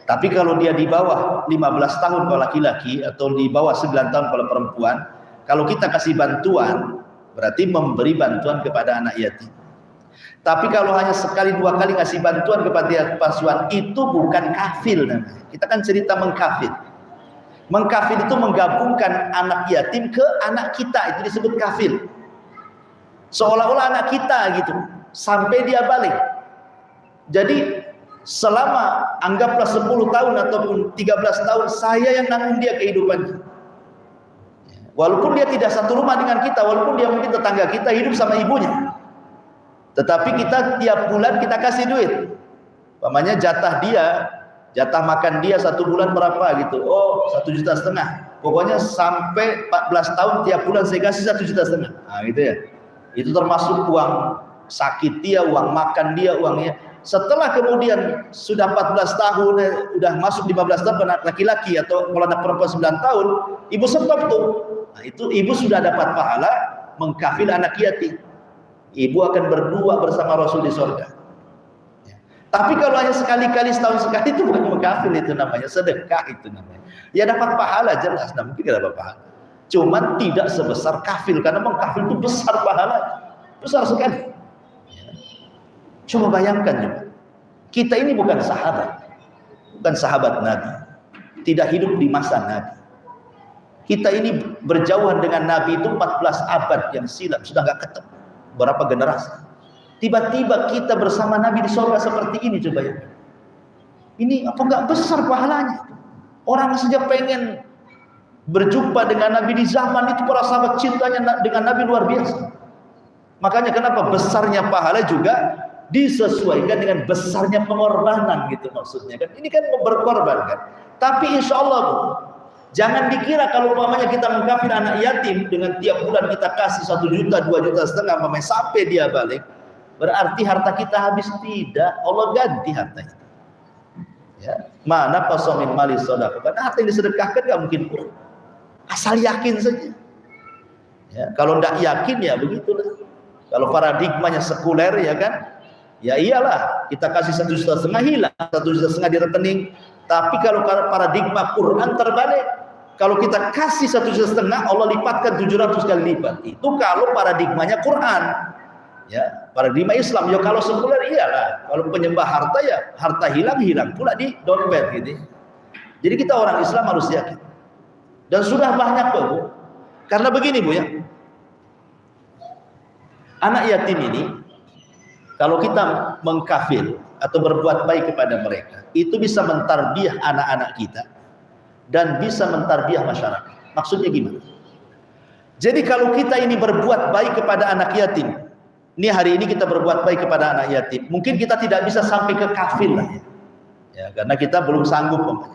Tapi kalau dia di bawah 15 tahun kalau laki-laki, atau di bawah 9 tahun kalau perempuan, kalau kita kasih bantuan, berarti memberi bantuan kepada anak yatim. Tapi kalau hanya sekali 2 kali ngasih bantuan ke panti asuhan, itu bukan kafil namanya. Kita kan cerita mengkafil. Mengkafil itu menggabungkan anak yatim ke anak kita, itu disebut kafil. Seolah-olah anak kita gitu, sampai dia balik. Jadi selama anggaplah 10 tahun ataupun 13 tahun, saya yang nanggung dia kehidupannya. Walaupun dia tidak satu rumah dengan kita, walaupun dia mungkin tetangga kita, hidup sama ibunya, tetapi kita tiap bulan kita kasih duit. Umpamanya jatah makan dia 1 bulan berapa gitu, oh 1,5 juta. Pokoknya sampai 14 tahun tiap bulan saya kasih 1,5 juta. Nah gitu ya. Itu termasuk uang sakit dia, uang makan dia, uangnya. Setelah kemudian sudah 14 tahun, udah masuk 15 tahun anak laki-laki, atau kalau anak perempuan 9 tahun, ibu stop tuh. Nah, itu ibu sudah dapat pahala mengkafil anak yatim. Ibu akan berdua bersama Rasul di surga. Ya. Tapi kalau hanya sekali-kali, setahun sekali, itu bukan mengkafil, itu namanya sedekah, itu namanya. Ya dapat pahala jelas, nah mungkin dapat pahala. Cuman tidak sebesar kafil, karena mengkafil itu besar pahala, besar sekali. Coba bayangkan juga, kita ini bukan sahabat Nabi, tidak hidup di masa Nabi. Kita ini berjauhan dengan Nabi itu 14 abad yang silam, sudah nggak ketemu. Berapa generasi? Tiba-tiba kita bersama Nabi di surga seperti ini, coba ya. Ini apa nggak besar pahalanya? Orang saja pengen berjumpa dengan Nabi di zaman itu, para sahabat cintanya dengan Nabi luar biasa. Makanya kenapa besarnya pahala juga disesuaikan dengan besarnya pengorbanan gitu maksudnya kan. Ini kan berkorban kan. Tapi insya Allah jangan dikira kalau umpamanya kita mengkafir anak yatim dengan tiap bulan kita kasih 1 juta, 2,5 juta umpamanya sampai dia balik, berarti harta kita habis. Tidak, Allah ganti harta itu. Ya, mana qasamin mali sedekah. Karena harta yang disedekahkan nggak mungkin kurang. Asal yakin saja. Ya, kalau tidak yakin ya begitulah. Kalau paradigmanya sekuler ya kan, ya iyalah kita kasih 1,5 juta hilang, 1,5 juta di rekening. Tapi kalau paradigma Quran terbalik, kalau kita kasih 1,5 juta Allah lipatkan 700 kali lipat. Itu kalau paradigmanya Quran, ya paradigma Islam. Ya kalau sekuler iyalah, kalau penyembah harta ya harta hilang pula di dompet gitu. Jadi kita orang Islam harus yakin. Dan sudah banyak kok Bu. Karena begini Bu ya, anak yatim ini kalau kita mengkafil atau berbuat baik kepada mereka, itu bisa mentarbiah anak-anak kita dan bisa mentarbiah masyarakat. Maksudnya gimana? Jadi kalau kita ini berbuat baik kepada anak yatim, ini hari ini kita berbuat baik kepada anak yatim, mungkin kita tidak bisa sampai ke kafil lah ya, karena kita belum sanggup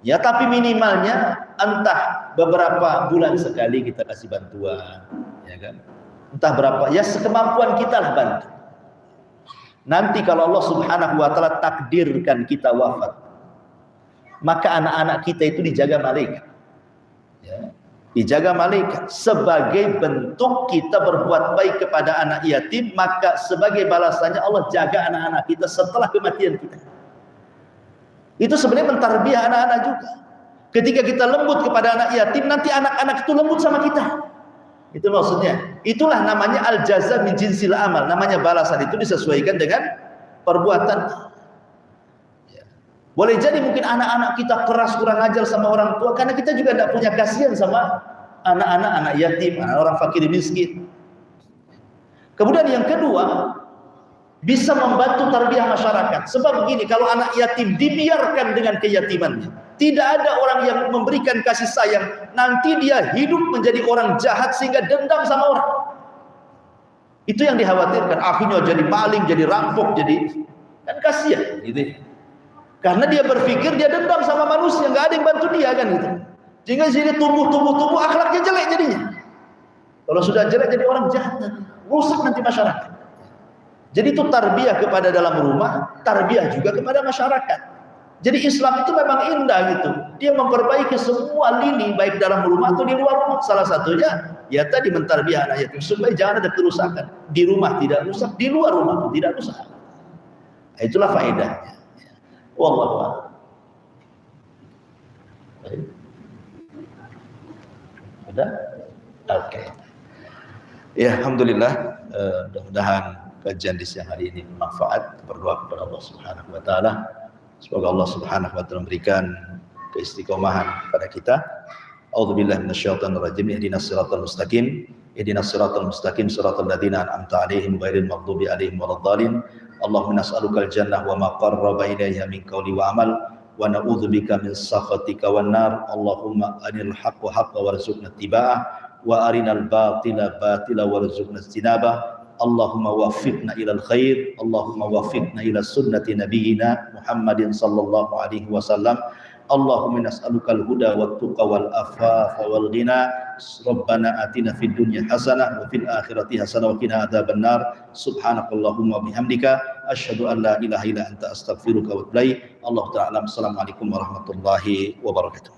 ya, tapi minimalnya entah beberapa bulan sekali kita kasih bantuan, ya kan? Entah berapa, ya sekemampuan kita lah bantu. Nanti kalau Allah Subhanahu wa taala takdirkan kita wafat, maka anak-anak kita itu dijaga malaikat. Ya, dijaga malaikat sebagai bentuk kita berbuat baik kepada anak yatim, maka sebagai balasannya Allah jaga anak-anak kita setelah kematian kita. Itu sebenarnya mentarbiah anak-anak juga. Ketika kita lembut kepada anak yatim, nanti anak-anak itu lembut sama kita. Itu maksudnya. Itulah namanya al-jaza min jinsil amal. Namanya balasan itu disesuaikan dengan perbuatan. Boleh jadi mungkin anak-anak kita keras kurang ajar sama orang tua karena kita juga tidak punya kasihan sama anak yatim, anak orang fakir miskin. Kemudian yang kedua, bisa membantu tarbiyah masyarakat. Sebab begini, kalau anak yatim dibiarkan dengan keyatimannya, tidak ada orang yang memberikan kasih sayang, nanti dia hidup menjadi orang jahat sehingga dendam sama orang. Itu yang dikhawatirkan. Akhirnya jadi maling, jadi rampok, jadi kan kasihan gitu. Karena dia berpikir dia dendam sama manusia, nggak ada yang bantu dia kan gitu. Sehingga jadi tumbuh akhlaknya jelek jadinya. Kalau sudah jelek jadi orang jahat nanti, rusak nanti masyarakat. Jadi itu tarbiyah kepada dalam rumah, tarbiyah juga kepada masyarakat. Jadi Islam itu memang indah gitu. Dia memperbaiki semua lini baik dalam rumah atau di luar rumah. Salah satunya ya tadi mentarbiyah anak yatim supaya jangan ada kerusakan. Di rumah tidak rusak, di luar rumah pun tidak rusak. Nah, itulah faedahnya. Wallahu a'lam. Sudah? Oke. Ya, alhamdulillah, mudah-mudahan kajian di siang hari ini bermanfaat. Berdoa kepada Allah Subhanahu wa taala semoga Allah Subhanahu wa taala memberikan keistiqomahan kepada kita. A'udzubillahi minasyaitonir rajim. Ihdinas siratal mustaqim. Ihdinas siratal mustaqim siratal ladzina an'amta 'alaihim ghairil maghdubi 'alaihim waladdallin. Allahumma nas'alukal jannah wa ma qarraba ilaiha min qawli wa amal wa na'udzubika min sakhatika wan nar. Allahumma arinal haqqo haqqan warzuqna ittiba'ah wa arinal batila batila warzuqna ijtinabah. Allahumma waffiqna ilal khair, Allahumma waffiqna ila sunnati nabiyyina Muhammadin sallallahu alaihi wasallam. Allahumma nas'alukal huda wat tuqa wal afafa wal ghina. Rabbana atina fid dunya hasanah wa fil akhirati hasanah wa qina adzabannar. Subhanakallahumma bihamdika asyhadu an la ilaha illa anta astaghfiruka wa atubu ilaik. Allahu ta'ala. Assalamualaikum warahmatullahi wabarakatuh.